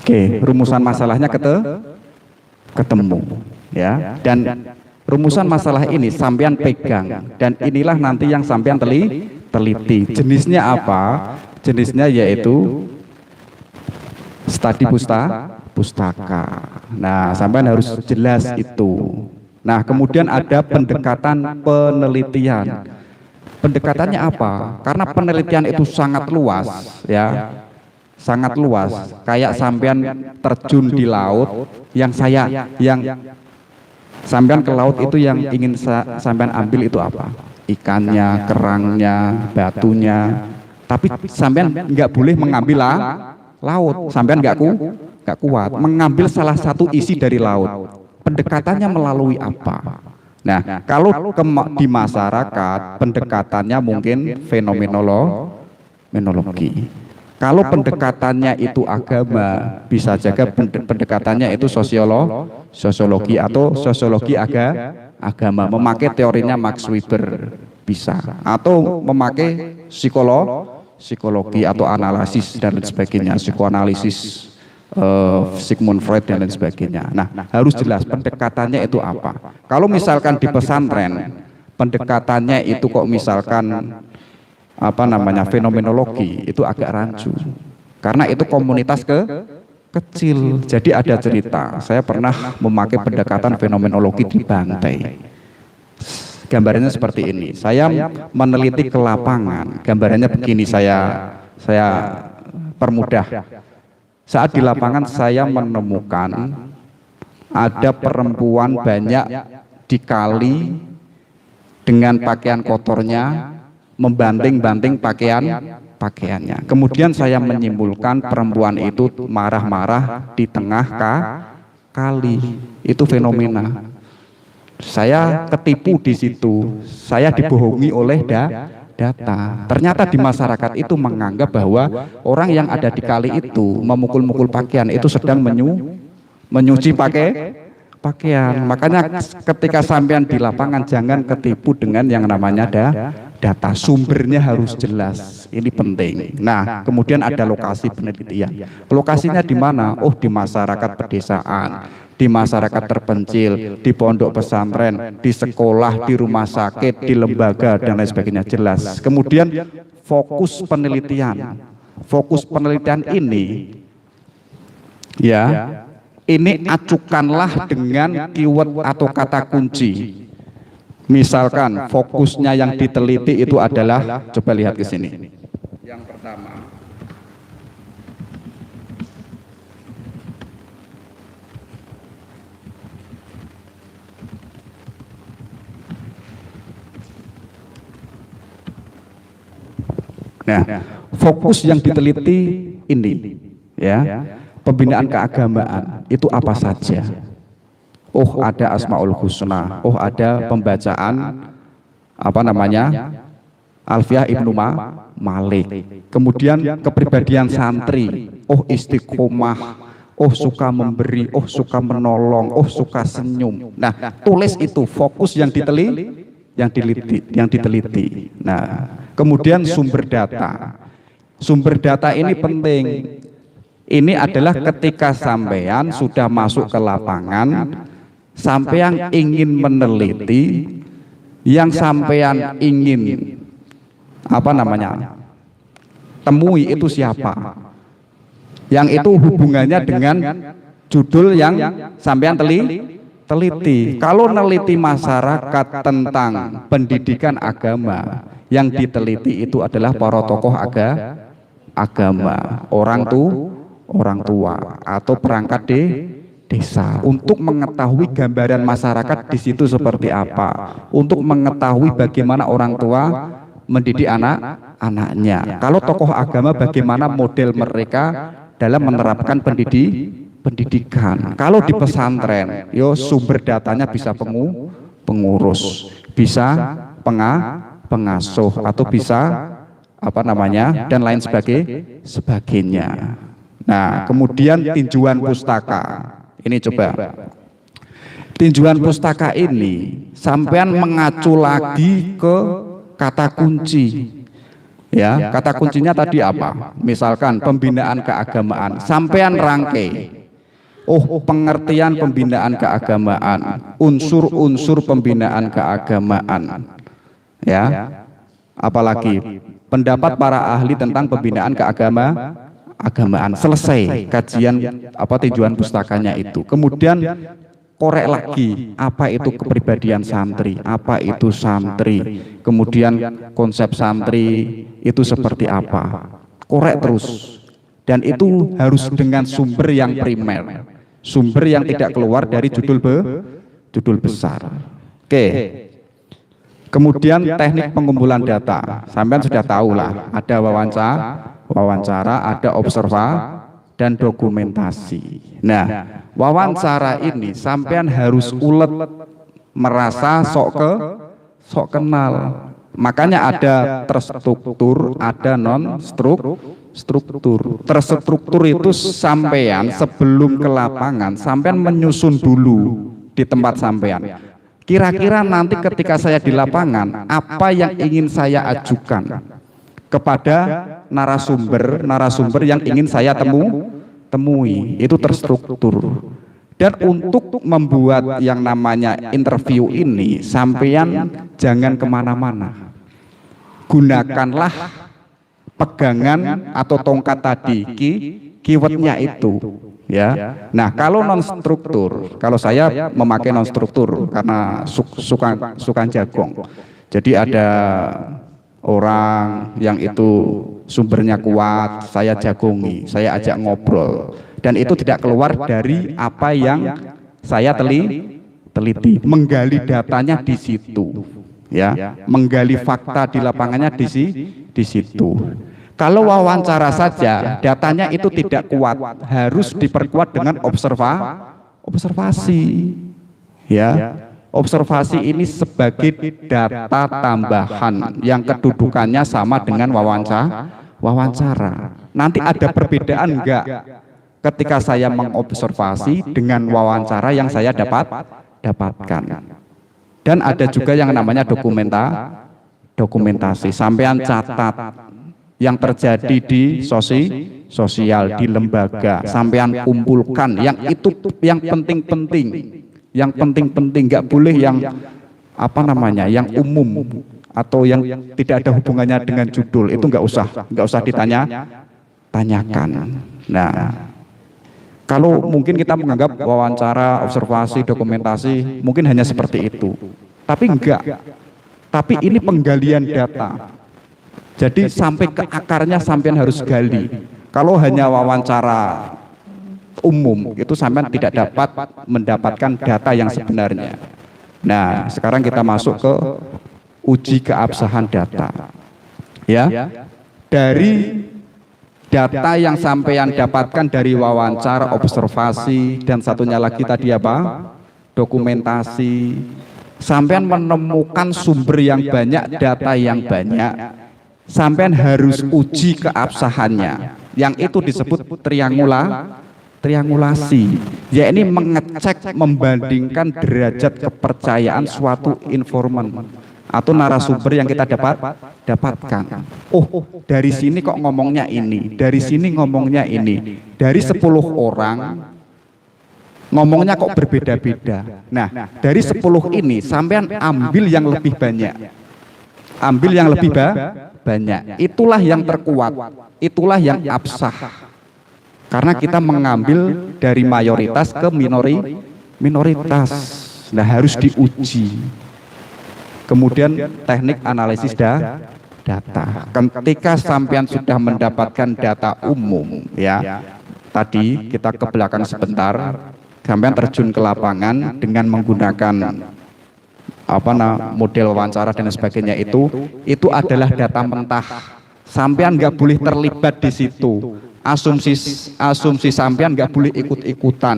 Oke, rumusan masalahnya ketemu ya. Dan rumusan masalah ini sampean pegang, dan inilah nanti yang sampean teliti. Jenisnya apa? Jenisnya yaitu studi pustaka. Nah, sampean harus jelas itu. Nah, kemudian ada pendekatan penelitian. Pendekatannya apa? Karena penelitian itu sangat luas ya. Sangat luas, kayak sampean terjun di laut, yang sampean ke laut itu yang ingin sampean ambil itu apa? Ikannya, kerangnya, batunya. Tapi sampean nggak boleh mengambil laut, sampean nggak kuat mengambil salah satu isi dari laut. Pendekatannya melalui apa? Nah, kalau di masyarakat pendekatannya mungkin fenomenologi. Kalau pendekatannya itu agama, bisa jaga pendekatannya itu sosiologi atau sosiologi agama, memakai teorinya Max Weber bisa, atau memakai psikologi atau analisis dan lain sebagainya, psikoanalisis Sigmund Freud dan lain sebagainya. Nah, harus jelas pendekatannya itu apa. Kalau misalkan di pesantren pendekatannya itu kok misalkan fenomenologi, itu agak rancu karena itu komunitas kecil. Jadi ada cerita, saya pernah memakai pendekatan fenomenologi di Bantai. Gambarannya seperti ini, saya meneliti ke lapangan. Gambarannya begini, saya permudah. Saat di lapangan saya menemukan ada perempuan banyak di kali dengan pakaian kotornya, membanting-banting pakaiannya. Kemudian saya menyimpulkan perempuan itu marah-marah di tengah kali. Itu fenomena. Saya ketipu di situ. Saya dibohongi oleh data. Ternyata di masyarakat itu menganggap bahwa orang yang ada di kali itu memukul-mukul pakaian itu sedang menyuci pakaian. Makanya ketika sampean di lapangan jangan ketipu dengan yang namanya data. Sumbernya harus jelas. Ini penting. Nah, kemudian ada lokasi penelitian. Lokasinya di mana? Oh, di masyarakat pedesaan, di masyarakat terpencil, di pondok pesantren, di sekolah, di rumah sakit, di lembaga dan lain sebagainya, jelas. Kemudian fokus penelitian. Fokus penelitian ini ini acukanlah dengan keyword atau kata kunci. Misalkan fokusnya yang diteliti itu adalah, coba lihat ke sini. Yang pertama, nah, fokus yang diteliti ini, pembinaan keagamaan itu apa saja? Oh, ada Asmaul Husna. Oh, ada pembacaan Alfiah Ibnu Malik. Kemudian kepribadian santri. Oh, istiqomah. Oh, suka memberi. Oh, suka menolong. Oh, suka senyum. Nah, tulis itu fokus yang diteliti. Nah, kemudian sumber data. Sumber data ini penting. Ini adalah ketika sampean sudah masuk ke lapangan, sampean ingin meneliti, yang sampean ingin temui itu siapa? Yang itu hubungannya dengan judul yang sampean teliti. Kalau neliti masyarakat tentang pendidikan agama, yang diteliti itu adalah para tokoh agama, orang tua atau perangkat desa, untuk mengetahui gambaran masyarakat di situ seperti apa, untuk mengetahui bagaimana orang tua mendidik anaknya. Kalau tokoh agama, bagaimana model mereka dalam menerapkan pendidikan. Kalau di pesantren, sumber datanya bisa pengurus, bisa pengasuh, atau bisa dan lain sebagainya. Nah, kemudian tinjuan pustaka. Ini coba. Tinjuan pustaka ini sampean mengacu lagi ke kata kunci. Kata kuncinya tadi apa? Misalkan pembinaan keagamaan, sampean rangkai. Oh, pengertian pembinaan keagamaan, unsur-unsur pembinaan keagamaan. Apalagi pendapat para ahli tentang pembinaan keagamaan. Selesai kajian tinjuan pustakanya itu. Kemudian korek lagi, apa itu kepribadian santri, apa itu santri, kemudian konsep santri itu seperti apa. Korek terus. Dan itu harus dengan sumber yang primer, sumber yang tidak keluar dari judul besar. Oke. Kemudian teknik pengumpulan data, sampean sudah tahu lah, ada wawancara, ada dan dokumentasi. Nah, wawancara ini sampean harus ulet merasa sok kenal. Makanya ada terstruktur, ada non struktur. Terstruktur itu sampean sebelum ke lapangan, sampean menyusun dulu di tempat sampean. Kira-kira nanti ketika saya di lapangan, apa yang ingin saya ajukan kepada narasumber yang ingin saya temui, itu terstruktur. Dan untuk membuat yang namanya interview ini, sampean jangan kemana-mana. Gunakanlah pegangan atau tongkat tadi, keywordnya itu. Ya. Nah, kalau non struktur, kalau saya memakai non struktur karena suka jagong. Jadi ada orang yang itu sumbernya kuat, saya jagongi, saya ajak ngobrol. Dan itu tidak keluar dari apa yang saya teliti, menggali datanya di situ, ya, menggali fakta di lapangannya di situ. Kalau wawancara saja, datanya itu tidak kuat, harus diperkuat dengan observasi, ya. Observasi ini sebagai data tambahan yang kedudukannya sama dengan wawancara. Nanti ada perbedaan enggak ketika saya mengobservasi dengan wawancara yang saya dapatkan. Dan ada juga yang namanya dokumentasi. Sampean catat yang terjadi di sosial, di lembaga. Sampean kumpulkan yang itu yang penting-penting. Yang penting-penting, nggak boleh yang apa namanya, yang umum atau yang tidak ada hubungannya dengan judul, itu nggak usah tanyakan. Nah, kalau mungkin kita menganggap wawancara, observasi, dokumentasi mungkin hanya seperti itu, tapi enggak. Tapi ini penggalian data. Jadi sampai ke akarnya sampean harus gali. Kalau hanya wawancara umum, itu sampean tidak dapat mendapatkan data yang sebenarnya. Nah, sekarang kita masuk ke uji keabsahan data. Ya. Dari data yang sampean dapatkan dari wawancara, observasi, dan satunya lagi tadi apa? Dokumentasi. Sampean menemukan sumber yang banyak, data yang banyak. Sampean harus uji keabsahannya. Yang itu disebut triangulasi. Ya, ini mengecek, membandingkan derajat kepercayaan suatu informan atau narasumber yang kita dapatkan. Oh, dari sini kok ngomongnya ini, dari sini ngomongnya ini. Dari 10 orang ngomongnya kok berbeda-beda. Nah, dari 10 ini sampean ambil yang lebih banyak. Ambil yang lebih banyak. Itulah yang terkuat. Itulah yang absah. Karena kita mengambil dari mayoritas ke minoritas. Nah, harus diuji. Kemudian teknik analisis data. Ketika sampean sudah mendapatkan data umum, ya, tadi kita ke belakang sebentar, sampean terjun ke lapangan dengan menggunakan model wawancara dan sebagainya, itu adalah data mentah. Sampean nggak boleh terlibat di situ. Asumsi sampean nggak boleh ikut-ikutan.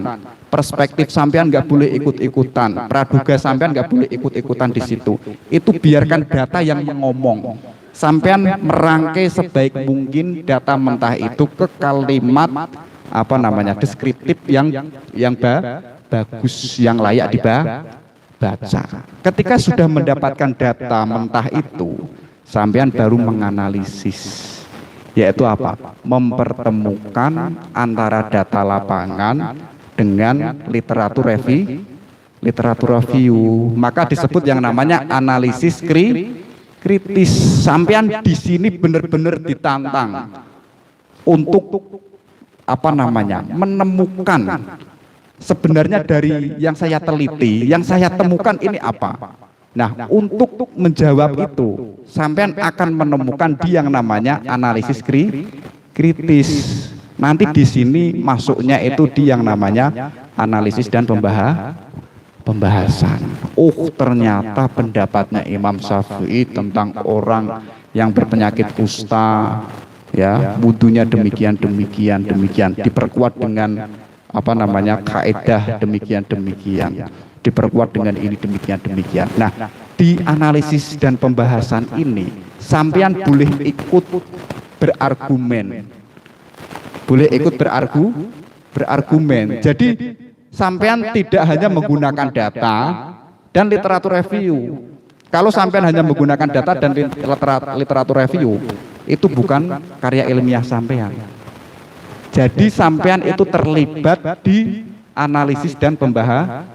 Perspektif sampean nggak boleh ikut-ikutan. Praduga sampean nggak boleh ikut-ikutan di situ. Itu biarkan data yang ngomong. Sampean merangkai sebaik mungkin data mentah itu ke kalimat deskriptif yang bagus, yang layak dibaca. Ketika sudah mendapatkan data mentah itu, sampean baru menganalisis, yaitu apa? Mempertemukan antara data lapangan dengan literatur review. Maka disebut yang namanya analisis kritis. Sampean di sini benar-benar ditantang untuk menemukan sebenarnya dari yang saya teliti, yang saya temukan ini apa. Nah, untuk menjawab itu, sampean akan menemukan di yang namanya analisis kritis. Nanti di sini masuknya itu di yang namanya analisis dan pembahasan. Oh, ternyata pendapatnya Imam Syafi'i tentang orang yang berpenyakit kusta, ya, wudunya demikian, diperkuat dengan kaidah demikian. diperkuat dengan ini demikian. Nah, di analisis dan pembahasan ini sampean boleh ikut berargumen. Berargumen. Jadi sampean tidak hanya menggunakan data dan literatur review. Kalau sampean hanya menggunakan data dan literatur review, itu bukan karya ilmiah sampean. Jadi sampean itu terlibat di analisis dan pembahasan.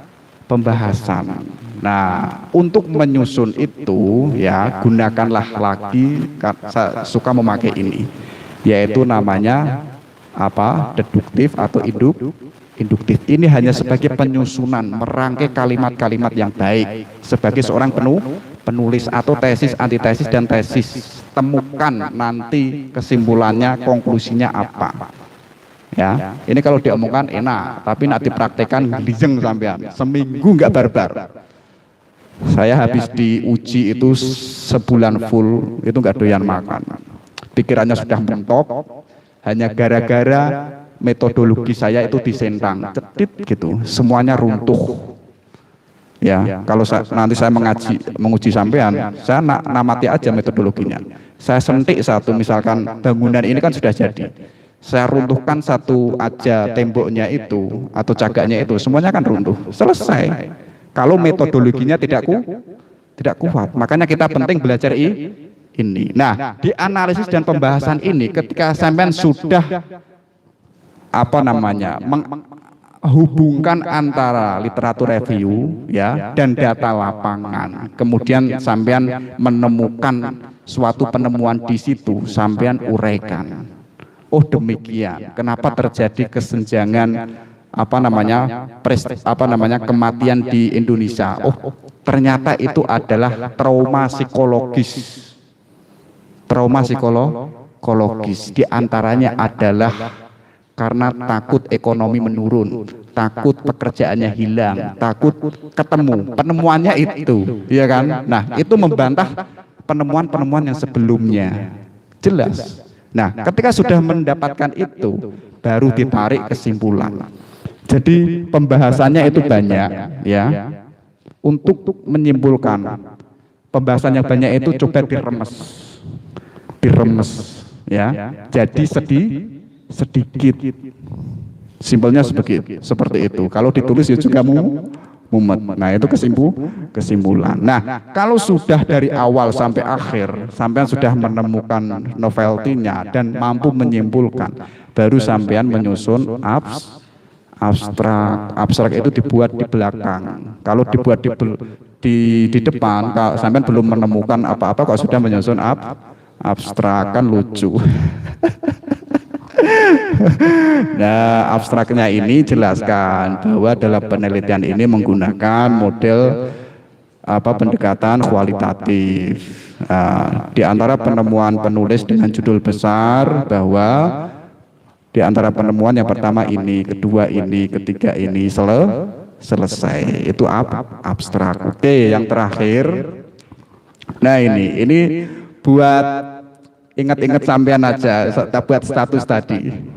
Nah, untuk menyusun itu ya gunakanlah lagi, saya suka memakai ini, yaitu namanya apa? Deduktif atau induktif. Ini hanya sebagai penyusunan, merangkai kalimat-kalimat yang baik sebagai seorang penulis atau tesis, antitesis dan tesis. Temukan nanti kesimpulannya, konklusinya apa. Ya, ini kalau diomongkan enak, tapi nanti dipraktekan gelijeng sampean. Seminggu nggak barbar. Saya habis diuji itu sebulan full, itu nggak doyan makan. Pikirannya sudah mentok, hanya gara-gara metodologi saya itu disentang, cedit gitu, semuanya runtuh. Ya, kalau nanti saya menguji sampean, saya namati aja metodologinya. Saya sentik satu, misalkan bangunan ini kan sudah jadi. Saya runtuhkan satu aja temboknya itu atau cagaknya itu, semuanya kan runtuh. Selesai. Kalau metodologinya tidak kuat, makanya kita penting belajar ini. Nah, di analisis dan pembahasan ini, ketika sampean sudah menghubungkan antara literatur review ya dan data lapangan, kemudian sampean menemukan suatu penemuan di situ, sampean uraikan. Oh demikian, kenapa terjadi kesenjangan kematian di Indonesia? Oh ternyata itu adalah trauma psikologis. Trauma psikologis di antaranya adalah karena takut ekonomi menurun, takut pekerjaannya hilang, takut ketemu. Penemuannya itu, ya kan? Nah, itu membantah penemuan-penemuan yang sebelumnya. Jelas. Nah, ketika sudah mendapatkan itu, baru ditarik kesimpulan. Jadi pembahasannya itu banyak, ya. Untuk menyimpulkan pembahasan yang banyak itu coba diremes, ya. Jadi sedikit. Simpelnya seperti itu. Kalau ditulis ya juga mumet. Nah, itu kesimpulan. Nah, kalau sudah dari awal sampai akhir, sampean sudah menemukan novelty-nya dan mampu menyimpulkan, baru sampean menyusun abstrak. Abstrak itu dibuat di belakang. Kalau dibuat di depan, kalau sampean belum menemukan apa-apa, kok sudah menyusun abstrak, kan lucu. Nah, abstraknya ini jelaskan bahwa dalam penelitian ini menggunakan model pendekatan kualitatif. Di antara penemuan penulis dengan judul besar bahwa di antara penemuan yang pertama ini, kedua ini, ketiga ini selesai. Itu abstrak. Oke, yang terakhir. Nah, ini buat ingat-ingat sampean aja, buat status tadi.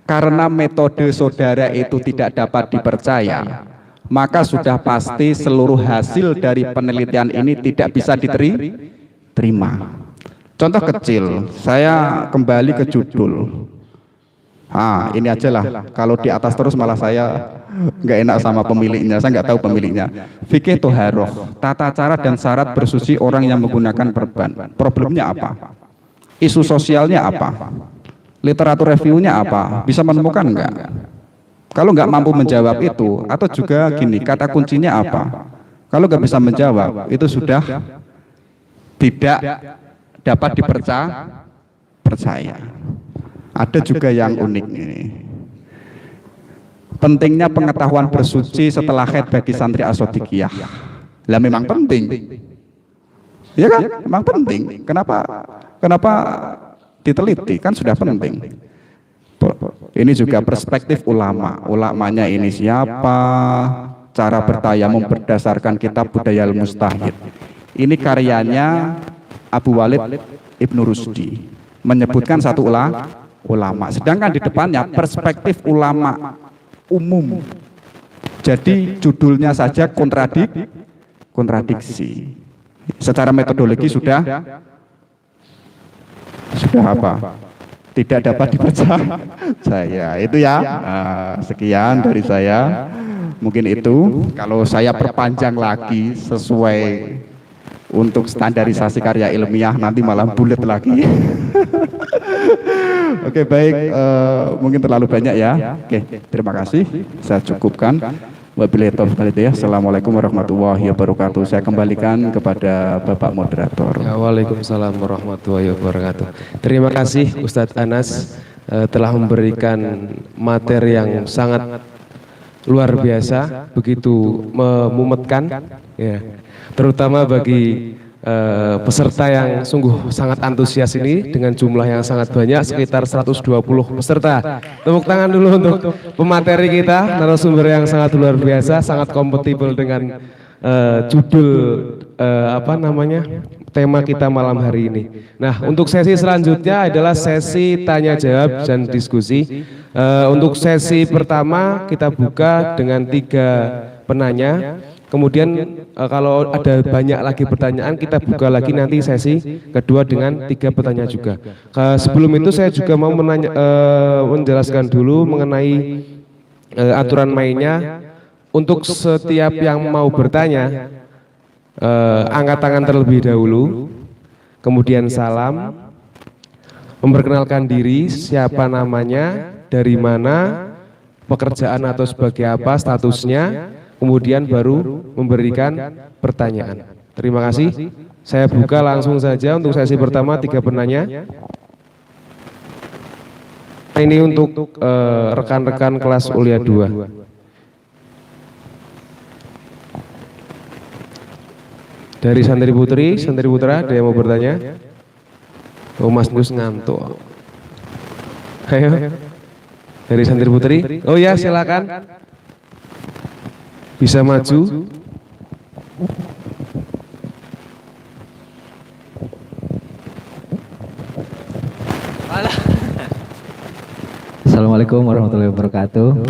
Karena metode saudara itu tidak dapat dipercaya, maka sudah pasti seluruh hasil dari penelitian ini tidak bisa diterima. Contoh kecil, saya kembali ke judul. Ini aja lah, kalau di atas terus malah saya nggak enak sama pemiliknya, saya nggak tahu pemiliknya. Fikih toharoh, tata cara dan syarat bersuci orang yang menggunakan perban. Problemnya apa? Isu sosialnya apa? Literatur reviewnya apa? Bisa menemukan enggak? Kalau nggak mampu menjawab itu, atau juga gini, kata kuncinya apa? Kalau nggak bisa menjawab, itu sudah tidak dapat dipercaya. Ada juga yang unik ini. Pentingnya pengetahuan bersuci setelah haid bagi santri As-Shadiqiyah. Lah memang penting. Ya kan? Memang penting. Kenapa diteliti? Kan sudah penting. Ini juga perspektif ulama. Ulamanya ini siapa? Cara bertayamum berdasarkan kitab Budaya Al-Mustahid. Ini karyanya Abu Walid Ibnu Rusdi. Menyebutkan satu ulama. Sedangkan di depannya perspektif ulama umum. Jadi judulnya saja kontradiksi. Secara metodologi sudah apa? Tidak dapat dibaca. Saya itu ya. Sekian dari saya. Mungkin itu. Kalau saya perpanjang lagi sesuai untuk standarisasi karya ilmiah nanti malah bulat lagi. Oke, baik, mungkin terlalu banyak ya. Oke, terima kasih. Saya cukupkan. Wabillahi taufiq wal hidayah. Assalamualaikum warahmatullahi wabarakatuh. Saya kembalikan kepada Bapak Moderator. Ya, waalaikumsalam warahmatullahi wabarakatuh. Terima kasih Ustadz Anas telah memberikan materi yang sangat luar biasa, begitu memumetkan, ya, terutama bagi peserta yang sungguh sangat antusias ini dengan jumlah yang sangat banyak, sekitar 120 peserta. Tepuk tangan dulu untuk pemateri kita, narasumber yang sangat luar biasa, sangat kompatibel dengan judul tema kita malam hari ini. Nah, untuk sesi selanjutnya adalah sesi tanya jawab dan diskusi. Untuk sesi pertama kita buka dengan 3 penanya. Kemudian kalau ada banyak lagi pertanyaan kita buka lagi nanti sesi kedua dengan 3 pertanyaan juga. Sebelum itu saya juga mau menjelaskan dulu mengenai aturan mainnya. Untuk setiap yang mau bertanya, angkat tangan terlebih dahulu, kemudian salam, memperkenalkan diri, siapa namanya, dari mana, pekerjaan atau sebagai apa statusnya, kemudian baru memberikan pertanyaan. Terima kasih. Saya buka langsung saja untuk sesi pertama 3 penanya. Ini untuk rekan-rekan kelas Ulia 2. Dari Santri Putri, Santri Putra, ada yang mau bertanya? Oh, Mas Gus ngantuk. Ayo. Dari Santri Putri. Oh ya, silakan. Bisa maju. Assalamualaikum warahmatullahi wabarakatuh.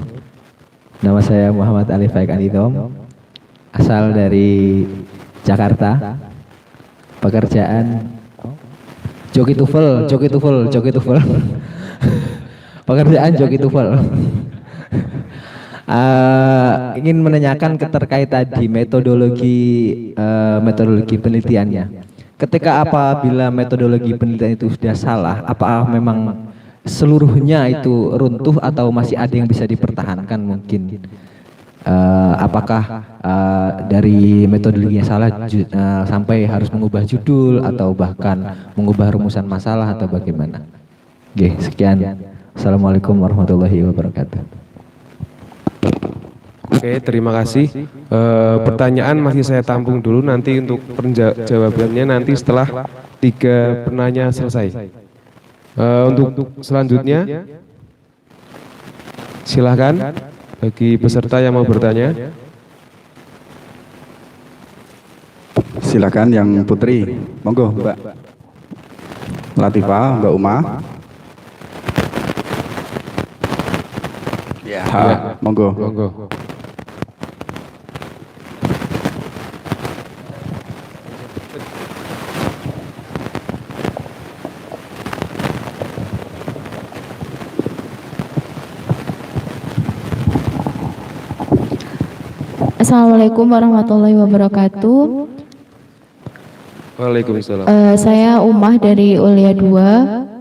Nama saya Muhammad Ali Faik Anidom, asal dari Jakarta. Pekerjaan joki tufel. Pekerjaan joki tufel. Ingin menanyakan terkait tadi metodologi penelitiannya. Ketika apabila metodologi penelitian itu sudah salah, apakah memang seluruhnya itu runtuh atau masih ada yang bisa dipertahankan mungkin? Apakah dari metodologinya salah sampai harus mengubah judul atau bahkan mengubah rumusan masalah atau bagaimana? Oke, sekian. Assalamualaikum warahmatullahi wabarakatuh. Oke, terima kasih. Pertanyaan masih saya tampung dulu, nanti untuk jawabannya nanti setelah 3 penanya selesai. Untuk selanjutnya, silahkan bagi peserta yang mau bertanya. Silakan yang Putri, monggo Mbak Latifah, Mbak Uma. Ya, monggo. Monggo. Assalamualaikum warahmatullahi wabarakatuh. Waalaikumsalam. Saya Umah dari Ulia 2.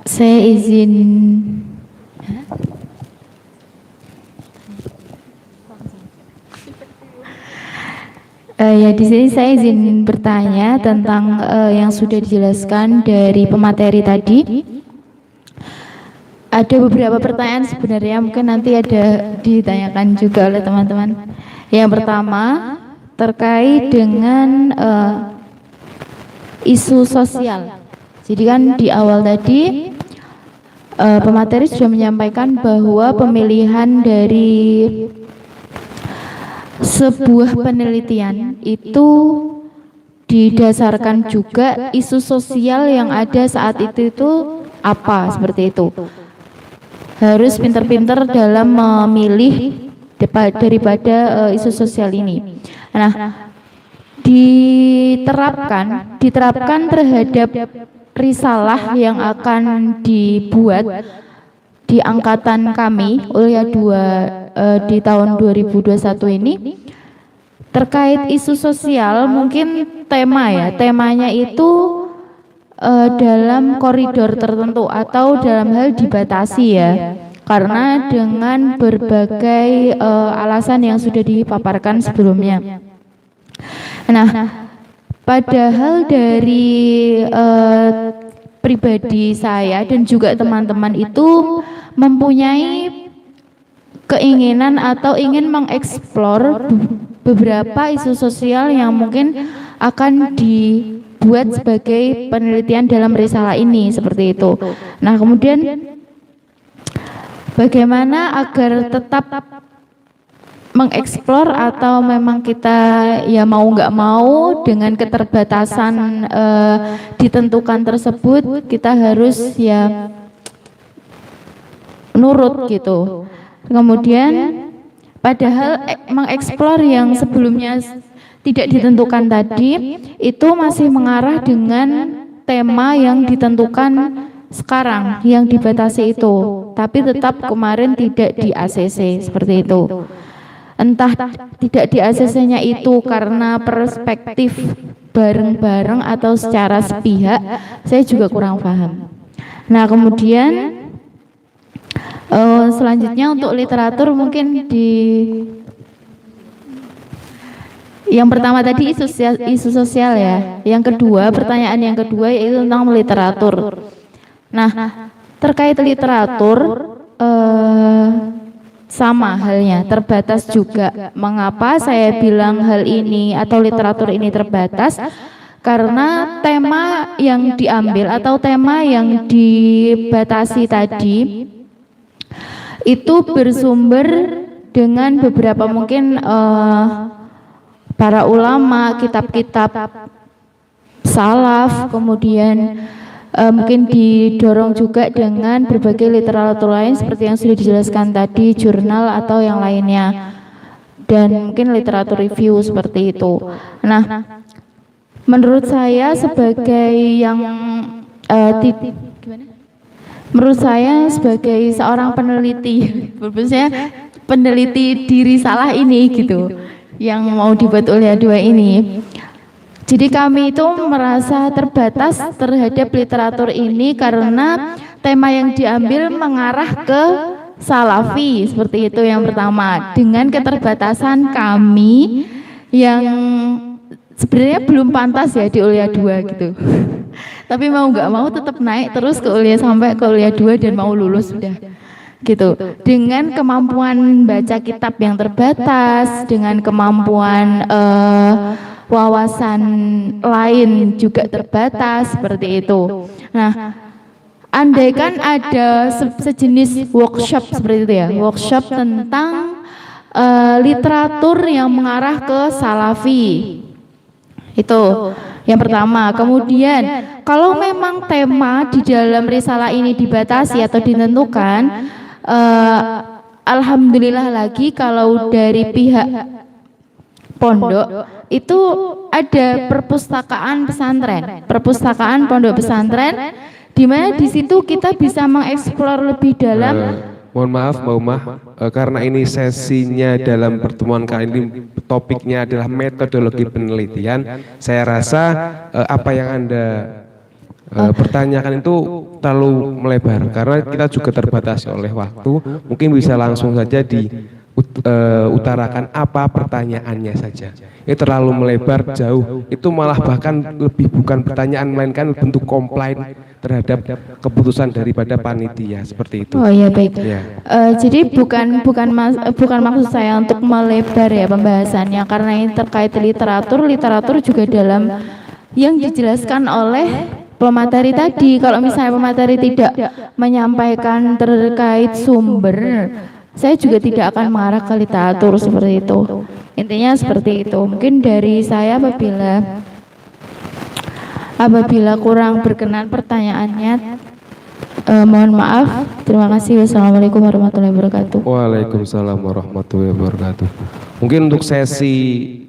Saya izin di sini saya izin bertanya tentang yang sudah dijelaskan dari pemateri tadi. Ada beberapa pertanyaan sebenarnya mungkin nanti ada ditanyakan juga oleh teman-teman. Yang pertama terkait dengan isu sosial. Jadi kan di awal tadi pemateri sudah menyampaikan bahwa pemilihan dari sebuah penelitian itu didasarkan juga isu sosial yang ada saat itu apa seperti itu. Harus pinter-pinter dalam memilih daripada isu sosial ini. Nah, diterapkan terhadap risalah yang akan dibuat di angkatan kami Ulia 2 di tahun 2021 ini terkait isu sosial. Mungkin temanya itu dalam koridor tertentu atau dalam hal dibatasi ya, karena dengan berbagai alasan yang sudah dipaparkan sebelumnya. Nah, padahal dari pribadi saya dan juga teman-teman itu mempunyai keinginan atau ingin mengeksplor beberapa isu sosial yang mungkin akan dibuat sebagai penelitian dalam risalah ini, seperti itu. Nah, kemudian bagaimana agar tetap mengeksplor atau memang kita ya mau nggak mau dengan keterbatasan ditentukan tersebut kita harus ya nurut gitu. Kemudian padahal mengeksplor yang sebelumnya tidak ditentukan tadi itu masih mengarah dengan tema yang ditentukan sekarang yang dibatasi itu, tapi tetap kemarin tidak di ACC seperti itu. Entah tidak di ACC-nya itu karena perspektif bareng-bareng atau secara sepihak, saya juga kurang paham. Nah, kemudian selanjutnya untuk literatur mungkin yang pertama tadi isu sosial ya. Yang kedua, pertanyaan yang kedua yaitu tentang literatur. Nah, terkait literatur sama halnya, terbatas juga. Mengapa saya bilang hal ini atau literatur ini terbatas? Karena tema yang diambil atau tema yang dibatasi tadi itu bersumber dengan beberapa mungkin para ulama, kitab-kitab salaf, kemudian mungkin didorong juga dengan berbagai literatur lain seperti yang sudah dijelaskan tadi, jurnal atau yang lainnya, dan mungkin literatur review seperti itu. Nah, menurut saya sebagai yang menurut saya sebagai seorang peneliti, maksudnya peneliti di risalah ini gitu, yang mau dibuat oleh dua ini. Jadi kami itu merasa terbatas terhadap literatur ini karena tema yang diambil mengarah ke salafi, seperti itu yang pertama. Dengan keterbatasan kami yang sebenarnya belum pantas ya di Ulia 2 gitu. Tapi mau nggak mau tetap naik terus ke Ulia sampai ke Ulia 2 dan mau lulus sudah. Gitu. Dengan kemampuan baca kitab yang terbatas, dengan kemampuan wawasan lain juga terbatas seperti itu. Nah, andaikan ada sejenis workshop seperti itu ya, workshop tentang literatur yang mengarah ke salafi. Itu yang pertama. Kemudian kalau memang tema di dalam risalah ini dibatasi atau ditentukan, alhamdulillah lagi kalau dari pihak pondok itu ada perpustakaan pesantren, perpustakaan pondok pesantren, di mana di situ kita bisa mengeksplor lebih dalam. Mohon maaf Mbak Umah, karena ini sesinya dalam pertemuan kali ini topiknya adalah metodologi penelitian. Saya rasa apa yang Anda pertanyakan itu terlalu melebar karena kita juga terbatas oleh waktu. Mungkin bisa langsung saja utarakan apa pertanyaannya saja. Ini terlalu melebar jauh. Itu malah bahkan lebih bukan pertanyaan melainkan bentuk komplain terhadap keputusan daripada panitia seperti itu. Oh iya baik. Ya. Jadi bukan maksud saya untuk melebar ya pembahasannya karena ini terkait literatur juga dalam yang dijelaskan oleh pemateri tadi. Kalau misalnya pemateri tidak menyampaikan terkait sumber, saya juga tidak akan mengarah ke literatur seperti itu. Intinya seperti itu. Mungkin dari saya apabila kurang berkenan pertanyaannya, Mohon maaf. Terima kasih. Wassalamualaikum warahmatullahi wabarakatuh. Waalaikumsalam warahmatullahi wabarakatuh. Mungkin untuk sesi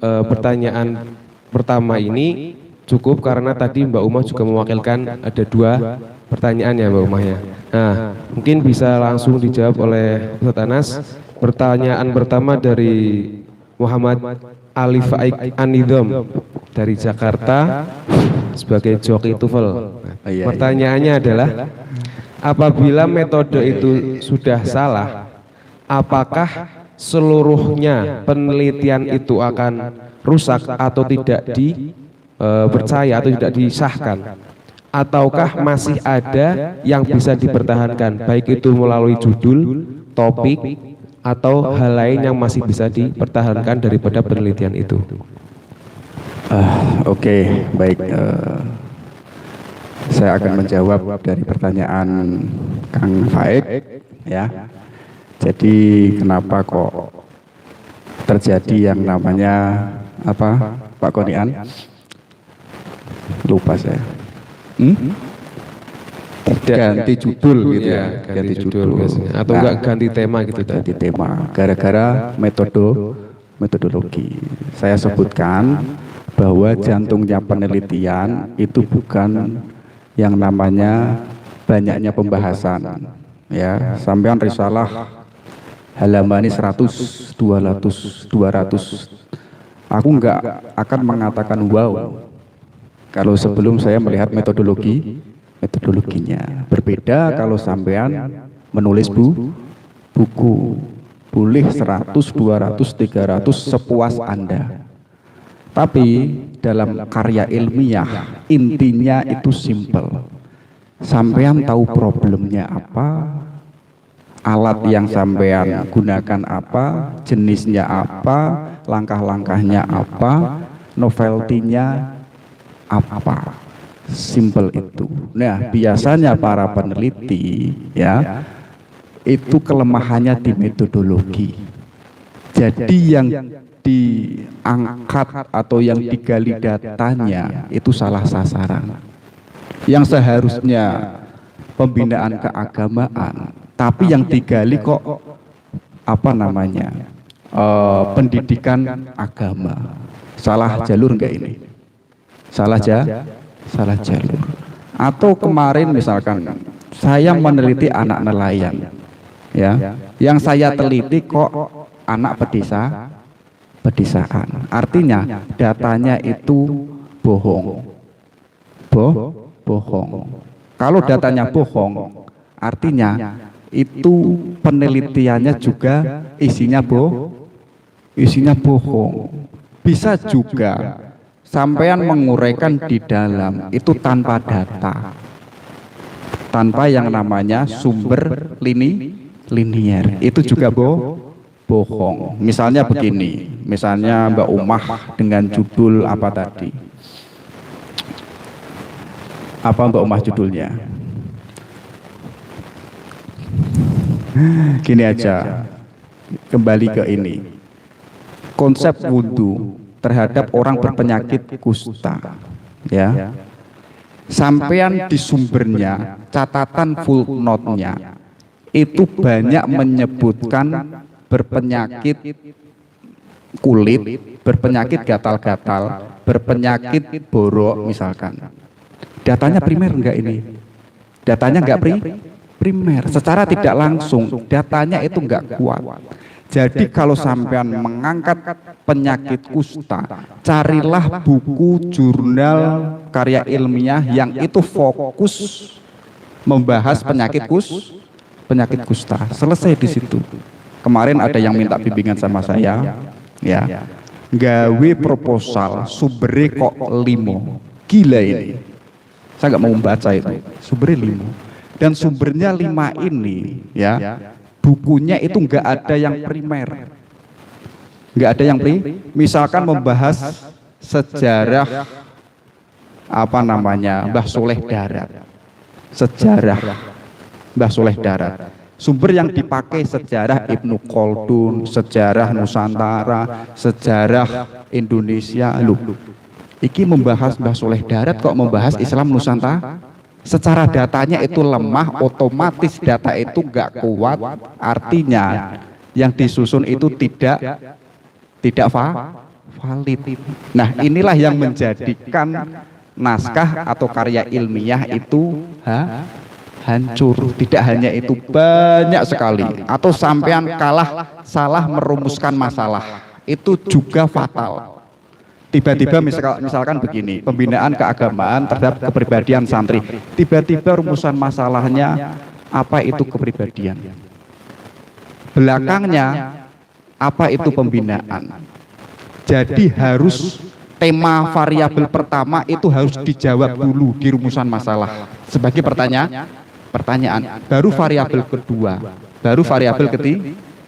pertanyaan pertama ini cukup karena tadi Mbak Umah juga mewakilkan ada 2 pertanyaan ya Mbak Umah ya. Nah, mungkin bisa langsung dijawab oleh Ustaz Anas. Pertanyaan pertama dari Muhammad Ali Faik Anidom dari Jakarta sebagai joki TOEFL. Pertanyaannya adalah, apabila metode itu sudah salah, apakah seluruhnya penelitian itu akan rusak atau tidak dipercaya atau tidak disahkan? Ataukah masih ada yang bisa dipertahankan, baik itu melalui judul, topik, atau hal lain yang masih bisa dipertahankan daripada penelitian itu? Oke, baik. Saya akan menjawab dari pertanyaan Kang Faik, ya. Jadi kenapa kok terjadi yang namanya apa, Pak Konian? Lupa saya. Ganti judul gitu ya, ganti judul biasanya. Atau enggak ganti tema gitu. Ganti tema, gara-gara metodologi. Saya sebutkan bahwa jantungnya penelitian itu bukan yang namanya banyaknya pembahasan. Ya, sampean risalah halaman 100, 200. Aku enggak akan mengatakan wow kalau sebelum saya melihat metodologinya. Berbeda kalau sampean menulis buku, boleh 100, 200, 300 sepuas Anda. Tapi dalam karya ilmiah intinya itu simple. Sampean tahu problemnya apa, alat yang sampean gunakan apa, jenisnya apa, langkah-langkahnya apa, novelty-nya apa. Simple itu. Nah, biasanya para peneliti ya itu kelemahannya di metodologi. Jadi yang diangkat atau yang digali datanya itu salah sasaran. Yang seharusnya pembinaan keagamaan, tapi yang digali kok apa namanya? Pendidikan agama. Salah jalur enggak ini? Salah jalur. Atau kemarin misalkan saya meneliti anak nelayan, ya, yang saya teliti kok anak pedesaan. Artinya datanya itu bohong. Kalau datanya bohong, artinya itu penelitiannya juga isinya bohong. Bisa juga sampean menguraikan di dalam itu tanpa data, tanpa yang namanya sumber linier, itu juga bohong. Misalnya begini, misalnya Mbak Umah dengan judul apa tadi? Apa Mbak Umah judulnya? Gini aja, kembali ke ini. Konsep wudhu terhadap orang berpenyakit kusta, ya. Sampean di sumbernya, catatan full note-nya itu banyak menyebutkan berpenyakit kulit, berpenyakit gatal-gatal, berpenyakit borok misalkan. Datanya primer enggak ini? Datanya enggak primer, secara tidak langsung datanya itu enggak kuat. Jadi kalau sampean mengangkat penyakit kusta, carilah buku jurnal karya ilmiah yang itu fokus membahas penyakit kusta. Selesai di situ. Kemarin ada yang minta bimbingan sama saya, ya, gawe proposal sumbernya kok 5. Gila ini. Saya nggak mau membaca itu. Sumbernya 5. Dan sumbernya 5 ini, ya, bukunya itu nggak ada yang primer, nggak ada yang misalkan membahas sejarah apa namanya Mbah Soleh Darat, sejarah Mbah Soleh Darat. Sumber yang dipakai sejarah Ibnu Khaldun, sejarah Nusantara, sejarah Indonesia. Loh, iki membahas Mbah Soleh Darat kok membahas Islam secara datanya itu lemah, otomatis data itu nggak kuat, artinya yang disusun itu tidak valid. Nah, inilah yang menjadikan naskah atau karya ilmiah itu hancur. Tidak hanya itu, banyak sekali. Atau sampean kalah salah merumuskan masalah, itu juga fatal. Tiba-tiba misalkan begini, pembinaan keagamaan terhadap kepribadian santri. Tiba-tiba rumusan masalahnya apa itu kepribadian. Belakangnya apa itu pembinaan. Jadi harus tema variabel pertama itu harus dijawab dulu di rumusan masalah sebagai pertanyaan. Baru variabel kedua, baru variabel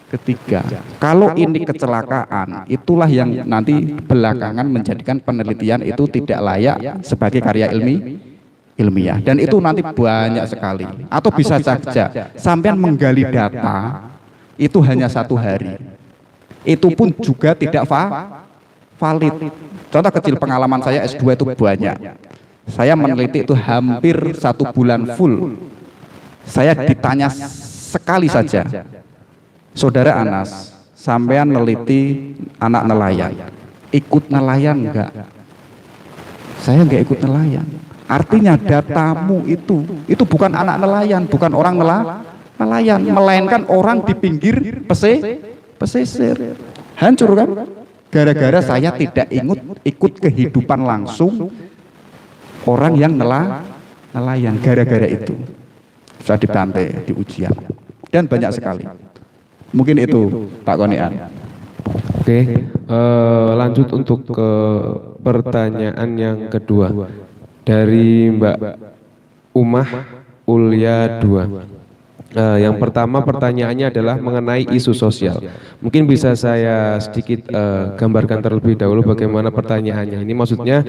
ketiga. Kalau ini kecelakaan, itulah yang nanti belakangan menjadikan penelitian itu tidak layak sebagai karya ilmiah. Dan itu nanti banyak sekali. Atau bisa saja sampean menggali data itu hanya 1 hari. Itu pun juga tidak valid. Contoh kecil, pengalaman saya S2 itu banyak. Saya meneliti itu hampir 1 bulan full. Saya ditanya sekali saja, Saudara Anas, sampean neliti anak nelayan, ikut nelayan enggak? Saya enggak ikut nelayan. Artinya datamu itu bukan anak nelayan, bukan orang nelayan, melainkan orang di pinggir pesisir. Hancur kan? Gara-gara saya tidak ikut kehidupan langsung orang yang nelayan. Gara-gara itu saya dibantai di ujian dan banyak sekali. Mungkin itu Pak Konian. Oke, lanjut untuk ke pertanyaan yang kedua dari Mbak Umah Ulya 2. Yang pertama pertanyaannya adalah mengenai isu sosial. Mungkin bisa saya sedikit gambarkan terlebih dahulu bagaimana pertanyaannya. Ini maksudnya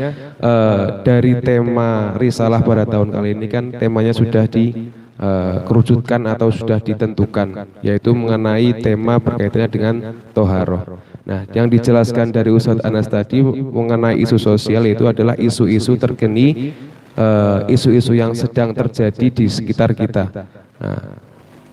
dari tema risalah pada tahun kali ini kan temanya sudah dikerucutkan atau sudah ditentukan, yaitu mengenai tema berkaitannya dengan toharoh. Nah, yang dijelaskan dari Ustadz Anas tadi mengenai isu sosial itu adalah isu-isu terkini, isu-isu yang sedang terjadi di sekitar kita.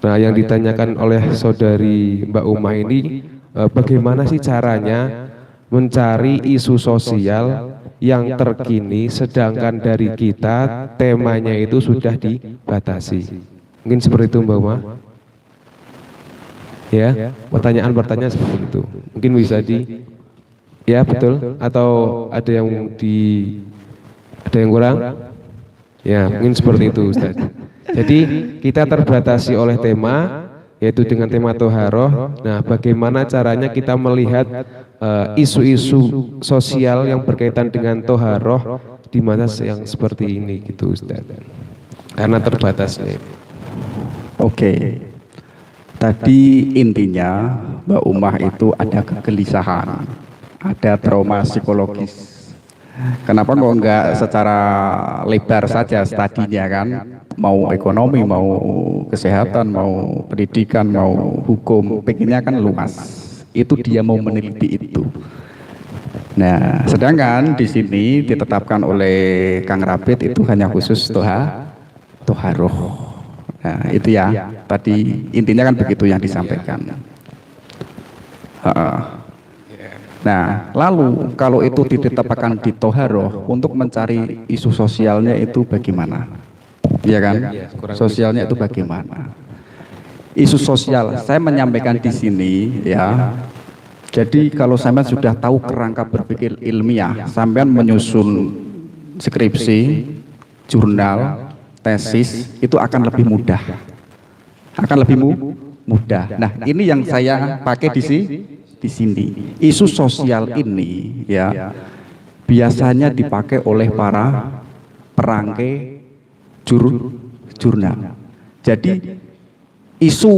Nah, yang ditanyakan oleh saudari Mbak Umah ini, bagaimana sih caranya mencari isu sosial yang terkini, sedangkan dari kita temanya itu sudah dibatasi. Mungkin seperti itu Mbak Umah. Ya, pertanyaan seperti itu. Mungkin bisa ya betul, atau ada yang kurang? Ya, mungkin seperti itu Ustaz. Jadi kita terbatasi oleh tema, yaitu dengan tema toharoh. Nah, bagaimana caranya kita melihat isu-isu sosial yang berkaitan dengan toharoh di mana yang seperti ini gitu Ustaz. Karena terbatasnya. Oke. Tadi intinya Mbak Umah itu ada kegelisahan, ada trauma psikologis. Kenapa kok enggak secara lebar saja studinya kan? Mau ekonomi, mau kesehatan, mau pendidikan, mau hukum, pengennya kan luas. Itu dia mau meneliti itu. Nah, sedangkan di sini ditetapkan oleh Kang Rabit itu hanya khusus toharoh. Nah, itu ya. Tadi intinya kan begitu yang disampaikan. Nah, lalu kalau itu ditetapkan di toharoh, untuk mencari isu sosialnya itu bagaimana? Iya kan? Sosialnya itu bagaimana? Isu sosial, saya menyampaikan di sini ya. Jadi kalau sampean sudah tahu kerangka berpikir ilmiah, sampean menyusun skripsi, jurnal, tesis, itu akan lebih mudah. Akan lebih mudah. Nah, ini yang saya pakai di sini. Isu sosial ini ya biasanya dipakai oleh para perangkai jurnal. Jadi isu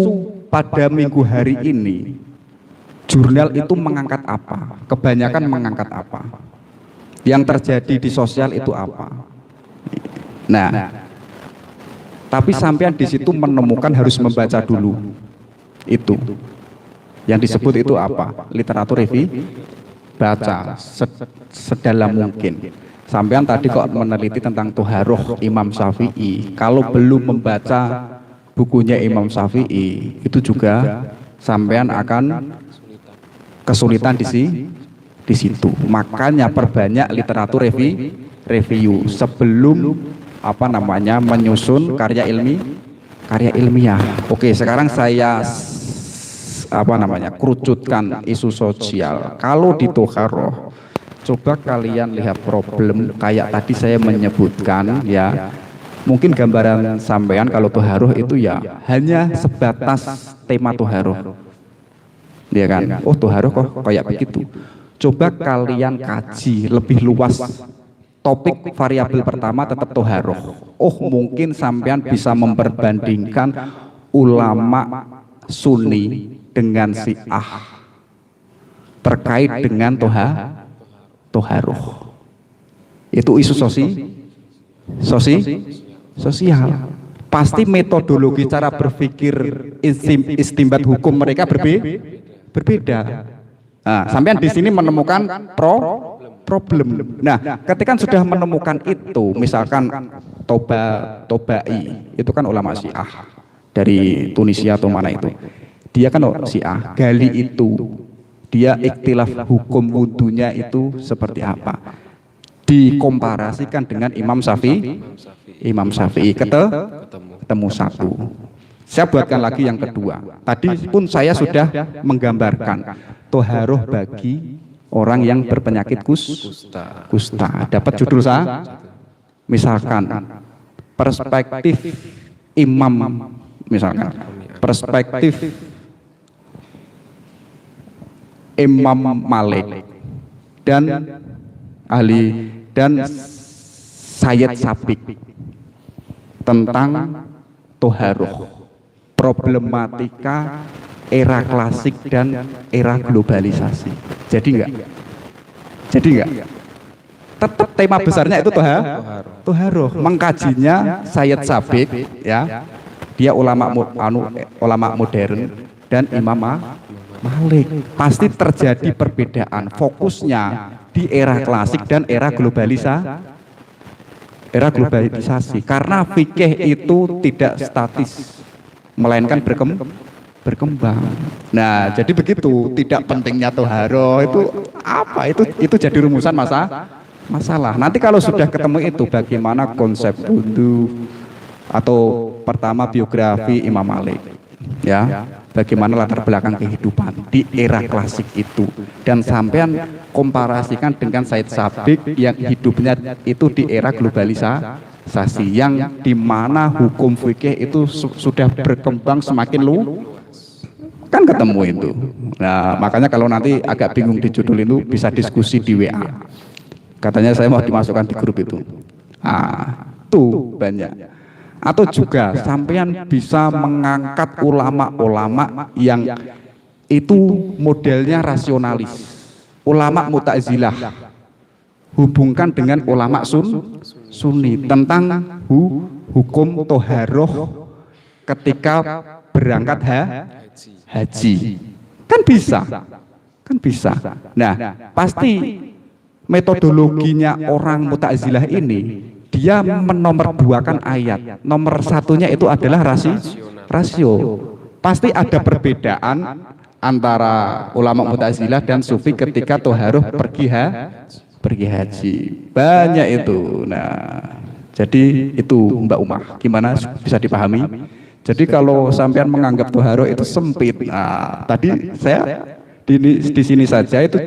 pada minggu hari ini jurnal itu mengangkat apa? Kebanyakan mengangkat apa? Yang terjadi di sosial itu apa? Nah, tapi sampean di situ menemukan harus membaca dulu itu. Yang disebut itu apa? Literatur review, baca sedalam mungkin. Sampean tadi kok meneliti tentang Toharoh Imam Syafi'i. Kalau belum membaca bukunya Imam Syafi'i, itu juga sampean akan kesulitan di situ. Makanya perbanyak literatur review sebelum menyusun karya ilmiah. Oke, sekarang saya kerucutkan isu sosial. Kalau di Toharoh, coba kalian lihat problem kayak tadi saya menyebutkan ya. Mungkin gambaran sampean kalau Toharoh itu ya hanya sebatas tema Toharoh. Ya kan? Oh, Toharoh kok kayak begitu. Coba kalian kaji lebih luas. Topik variabel pertama tetap Toharoh. Oh, mungkin sampean bisa memperbandingkan ulama Sunni dengan Syiah terkait dengan Toharoh. Itu isu sosial. Pasti metodologi cara berpikir istimbat hukum mereka berbeda. Nah, sampean di sini menemukan problem. Nah, ketika sudah menemukan itu, misalkan Tobai itu kan ulama Syiah dari Tunisia atau mana itu. Dia kan Syiah, gali itu. Dia ikhtilaf hukum wudunya itu seperti apa. Dikomparasikan dengan Imam Syafi'i ketemu satu. Saya buatkan lagi yang kedua. Tadi pun saya sudah menggambarkan Toharoh bagi orang yang berpenyakit kusta. Dapat judul saya, misalkan perspektif Imam, misalkan perspektif Imam Malik dan Sayyid Sabiq tentang Toharoh, problematika era klasik dan era globalisasi. Jadi enggak? Tetap tema besarnya itu Toharoh. Mengkajinya Sayyid Sabiq ya. Dia ulama modern dan Imam Malik. Pasti terjadi perbedaan. Fokusnya di era klasik dan era globalisasi. Karena fikih itu tidak statis, melainkan berkembang. Nah, jadi begitu. Tidak pentingnya Toharoh itu apa? Itu jadi rumusan masalah. Nanti kalau sudah ketemu itu, bagaimana konsep wudu atau pertama biografi Imam Malik, ya, bagaimana latar belakang kehidupan di era klasik itu, dan sampean komparasikan dengan Sayyid Sabiq yang hidupnya itu di era globalisasi, yang dimana hukum fikih itu sudah berkembang semakin kan ketemu itu. Nah, makanya kalau nanti agak bingung di judul itu bisa diskusi di WA. Katanya saya mau dimasukkan di grup itu. Tuh banyak. Atau juga sampean bisa mengangkat ulama-ulama yang itu modelnya rasionalis, ulama Mu'tazilah, hubungkan dengan ulama Sunni tentang hukum Toharoh ketika berangkat haji. Kan bisa. Nah, pasti metodologinya orang Mu'tazilah ini, dia menomorduakan ayat. Nomor satunya itu adalah rasio. Pasti ada perbedaan antara ulama Mu'tazilah dan Sufi ketika Toharoh pergi haji. Banyak itu. Nah, jadi itu Mbak Umah. Gimana bisa dipahami? Jadi kalau sampean menganggap Toharoh itu sempit, tadi saya di sini saja itu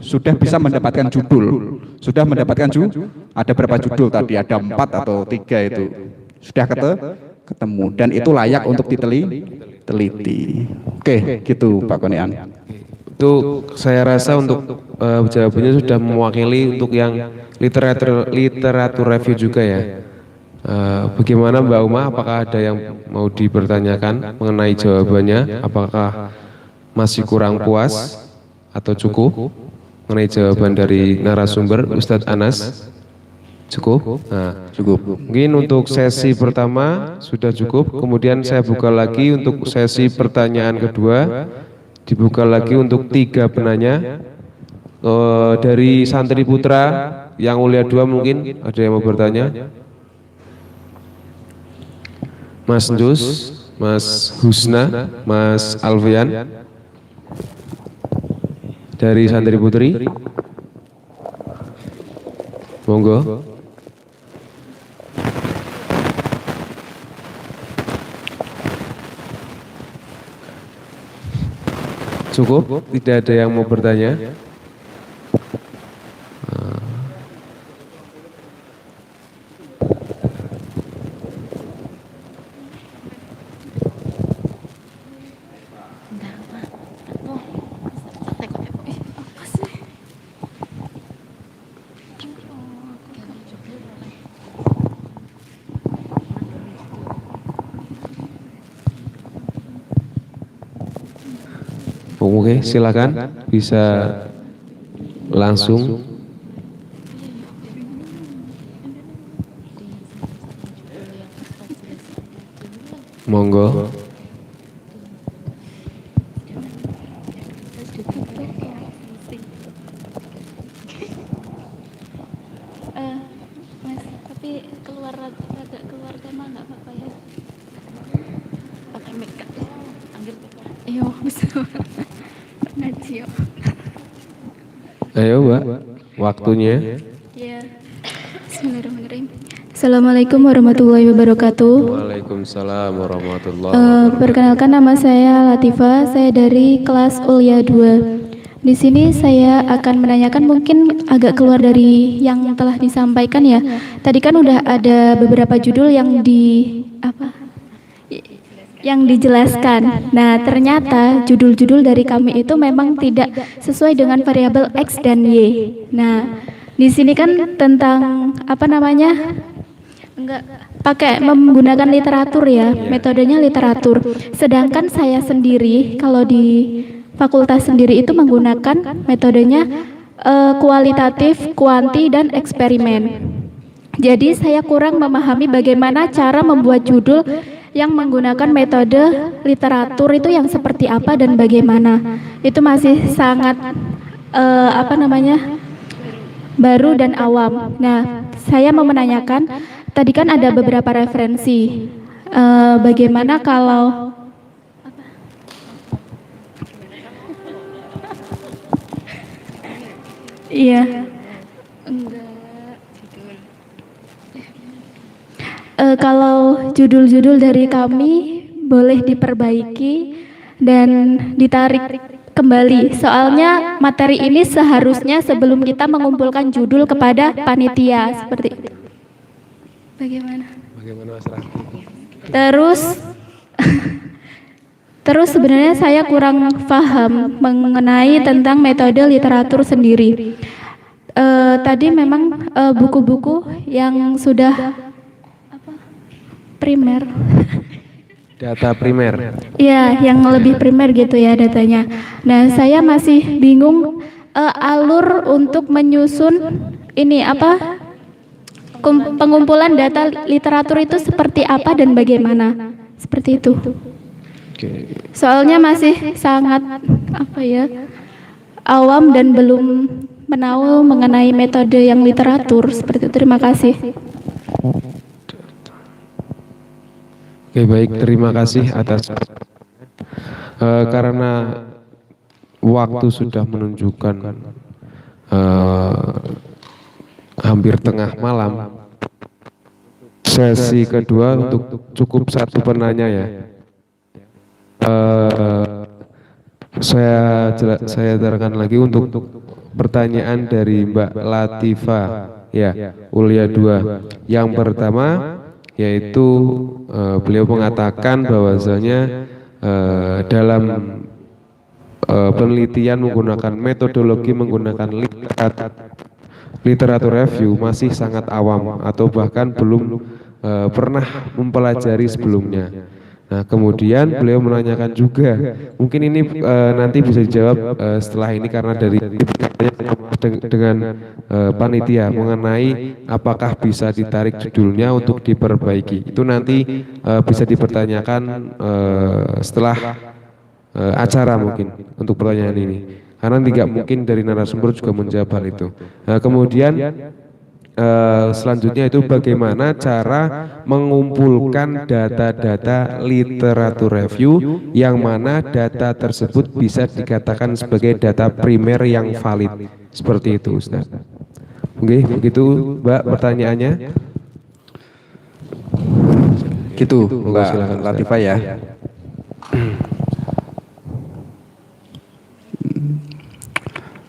sudah bisa mendapatkan judul. Ada berapa judul tadi? Ada 4 atau 3 itu. Sudah ketemu dan itu layak untuk diteliti. Oke, gitu Pak Konian. Itu saya rasa untuk jawabannya sudah mewakili untuk yang literatur review juga ya. Bagaimana Mbak Uma, apakah ada yang mau dipertanyakan mengenai jawabannya? Apakah masih kurang puas atau cukup mengenai jawaban dari narasumber Ustadz Anas? Cukup? Nah, cukup. Mungkin untuk sesi pertama sudah cukup. Kemudian saya buka lagi untuk sesi pertanyaan kedua. Dibuka lagi untuk 3 penanya dari Santri Putra yang mulia 2 mungkin ada yang mau bertanya? Mas Jus, Mas Husna, Mas Alfian dari Santri Putri. Monggo. Cukup? Tidak ada yang mau bertanya? Oke, silakan bisa langsung. Monggo. Mas, tapi agak keluar tema nggak apa-apa ya? Pakai make up. Iya, bisa. Najio. Ayo, Mbak. Waktunya. Ya. Bismillahirrahmanirrahim. Assalamualaikum warahmatullahi wabarakatuh. Waalaikumsalam warahmatullahi wabarakatuh. Perkenalkan, nama saya Latifah, saya dari kelas Ulia 2. Di sini saya akan menanyakan, mungkin agak keluar dari yang telah disampaikan ya. Tadi kan udah ada beberapa judul yang dijelaskan. Nah, ternyata judul-judul dari kami itu memang tidak sesuai dengan variabel X dan Y. Nah, di sini kan tentang enggak pakai menggunakan literatur ya, metodenya literatur. Sedangkan saya sendiri kalau di fakultas sendiri itu menggunakan metodenya kualitatif, kuanti, dan eksperimen. Jadi saya kurang memahami bagaimana cara membuat judul yang menggunakan metode literatur itu yang seperti apa dan bagaimana. Itu masih sangat baru dan awam. Nah, saya mau menanyakan, tadi kan ada beberapa referensi. Bagaimana kalau iya. Kalau judul-judul dari kami boleh diperbaiki dan ditarik kembali. Soalnya materi ini seharusnya sebelum kita mengumpulkan judul kepada panitia seperti itu. Bagaimana Mas Raffi? Terus sebenarnya saya kurang paham mengenai tentang metode literatur sendiri. Tadi memang buku-buku yang sudah primer. Data primer. Ya, yang lebih primer gitu ya datanya. Nah, saya masih bingung alur untuk menyusun ini pengumpulan data literatur itu seperti apa dan bagaimana. Seperti itu. Soalnya masih sangat awam dan belum menahu mengenai metode yang literatur seperti itu. Terima kasih. Oke, baik, terima kasih atas karena waktu sudah menunjukkan hampir tengah malam. Sesi kedua untuk cukup satu penanya ya. Saya terangkan lagi untuk pertanyaan dari Mbak Latifah ya, Ulia 2. Yang pertama yaitu beliau mengatakan bahwasanya dalam penelitian menggunakan metodologi menggunakan literatur review masih sangat awam atau bahkan belum pernah mempelajari sebelumnya. Nah, kemudian beliau menanyakan juga, mungkin ini nanti bisa dijawab setelah ini karena dari dengan panitia mengenai apakah bisa ditarik judulnya untuk diperbaiki. Itu nanti bisa dipertanyakan setelah acara mungkin untuk pertanyaan ini. Karena tidak mungkin dari narasumber juga menjawab hal itu. Nah, kemudian selanjutnya itu bagaimana cara mengumpulkan data-data literatur review yang mana data tersebut bisa dikatakan sebagai data primer yang valid. Seperti itu, Ustaz. Oke, begitu Mbak pertanyaannya. Gitu, Mbak Silakan, Ustaz. Latifah ya.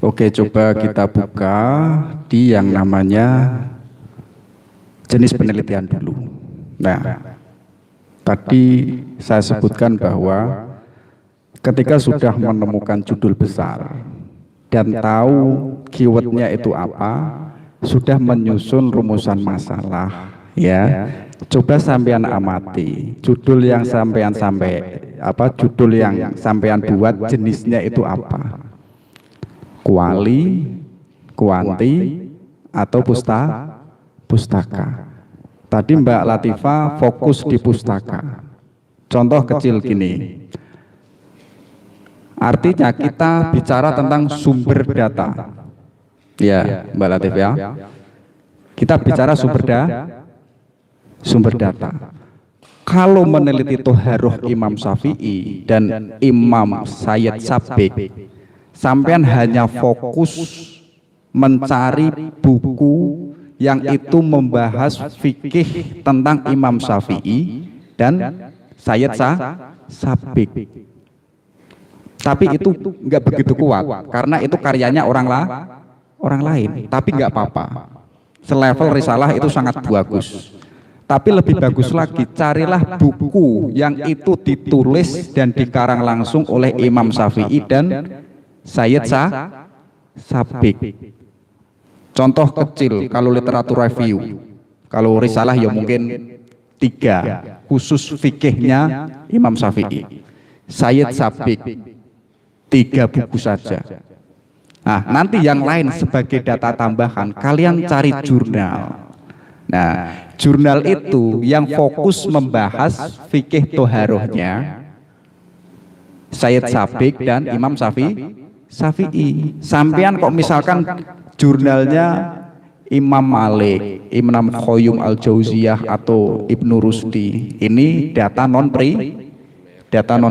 Oke, coba kita buka di yang namanya jenis penelitian dulu. Nah, tadi saya sebutkan bahwa ketika sudah menemukan judul besar dan tahu keywordnya itu apa, sudah menyusun rumusan masalah, ya. Coba sampean amati judul yang sampean judul yang sampean buat jenisnya itu apa? Kuali, kuanti, atau pustaka. Tadi Mbak Latifah fokus di pustaka. Contoh kecil gini. Artinya kita bicara tentang sumber data. Ya, Mbak Latifah ya. Kita bicara sumber data. Kalau meneliti Toharoh Imam Syafi'i dan Imam Sayyid Sabiq, sampean hanya fokus mencari buku yang itu membahas fikih tentang Imam Syafi'i dan Sayyid Sabiq. Tapi itu nggak begitu kuat karena itu karyanya orang lain. Tapi nggak apa-apa. Selevel risalah itu sangat bagus. Tapi lebih bagus lagi, carilah buku yang itu ditulis dan dikarang langsung oleh Imam Syafi'i dan Sayyid Sabiq. Contoh kecil, kalau literatur review, kalau risalah ya mungkin 3, khusus fikihnya Imam Syafi'i. Sayyid Sabiq 3 buku saja. Nah, nanti yang lain sebagai data tambahan, kalian cari jurnal. Nah, jurnal itu yang fokus membahas fikih toharohnya Sayyid Sabiq dan Imam Syafi'i. Sampean kok misalkan jurnalnya Imam Malik, Imam Qayyum Al-Jauziyah atau Ibnu Rusdi, ini data non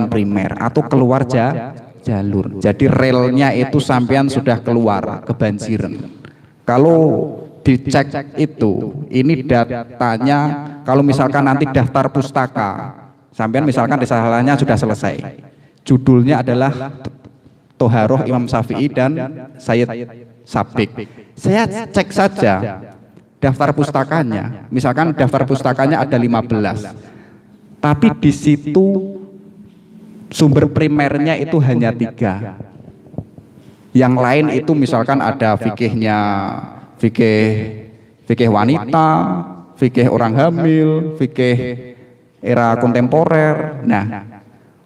primer atau keluar jalur. Jadi relnya itu sampean sudah keluar kebanjiran. Kalau dicek itu, ini datanya kalau misalkan nanti daftar pustaka, sampean misalkan risalahnya sudah selesai, judulnya adalah Toharoh Imam Syafi'i dan Sayyid Sabiq. Saya cek saja daftar pustakanya, misalkan daftar pustakanya ada 15, tapi di situ sumber primernya itu hanya 3. Yang lain itu misalkan ada fikih wanita, fikih orang hamil, fikih era kontemporer. Nah,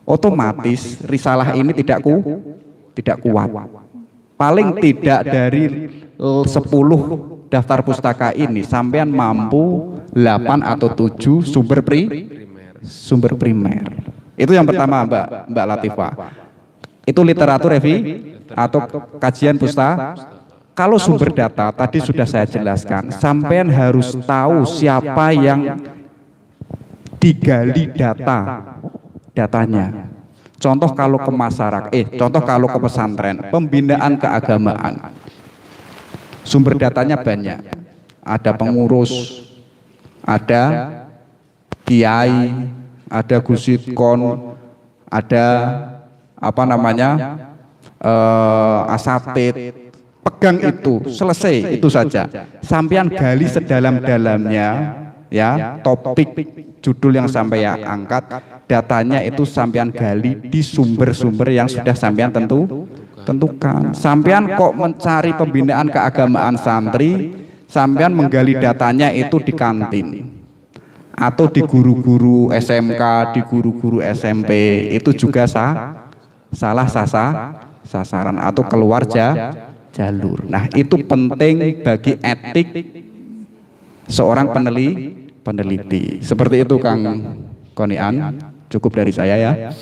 otomatis risalah ini tidak kuat. Paling tidak dari 10 daftar pustaka ini sampean mampu 8 atau 7 sumber primer. Itu yang pertama, Mbak Latifah. Itu literatur review atau kajian pustaka. Kalau sumber data tadi sudah saya jelaskan, sampean harus tahu siapa yang digali datanya. Contoh kalau ke masyarakat, contoh kalau ke pesantren, pembinaan keagamaan, sumber datanya banyak. Ada pengurus, ada kiai, ada gusitkon, ada asatid. Pegang itu, selesai itu saja. Sampean gali sedalam-dalamnya, ya, topik judul yang sampean angkat, datanya itu sampean gali di sumber-sumber yang sudah sampean tentukan. Sampean kok mencari pembinaan keagamaan santri, sampean menggali datanya itu di kantin atau di guru-guru SMK, di guru-guru SMP, itu juga salah sasaran atau keluar jalur. Nah, itu penting bagi etik seorang peneliti. Seperti itu Kang Konian, cukup dari saya ya.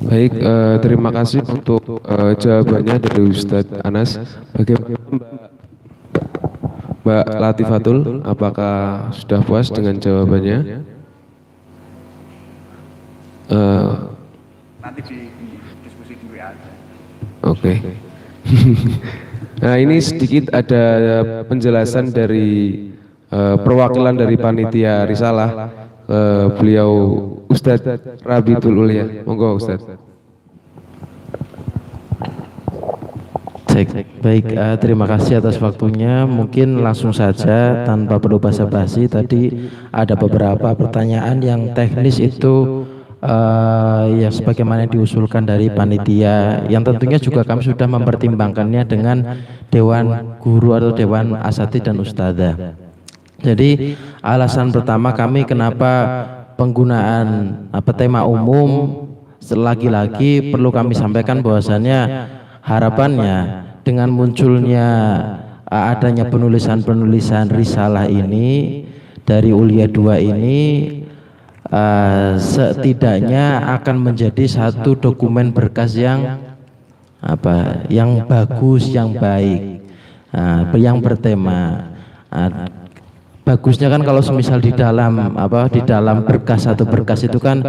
Baik, terima kasih untuk jawabannya dari Ustadz Anas. Bagaimana Mbak Mbak Latifatul, apakah sudah puas dengan jawabannya? Nanti di diskusi di WA aja. Oke. Nah, ini sedikit ada penjelasan dari perwakilan dari panitia risalah, beliau Ustadz Rabitul Ulia. Monggo Ustadz. Baik, terima kasih atas waktunya. Mungkin langsung saja tanpa perlu basa-basi. Tadi ada beberapa pertanyaan yang teknis itu ya sebagaimana diusulkan dari panitia, yang tentunya juga kami sudah mempertimbangkannya dengan Dewan Guru atau Dewan Asatidz dan Ustadzah. Jadi alasan pertama kami kenapa penggunaan tema umum, lagi-lagi perlu kami sampaikan bahwasannya harapannya dengan munculnya adanya penulisan-penulisan risalah ini dari Ulia 2 ini setidaknya akan menjadi satu dokumen berkas yang yang bagus, yang baik, yang bertema. Bagusnya kan kalau semisal di dalam berkas satu berkas itu kan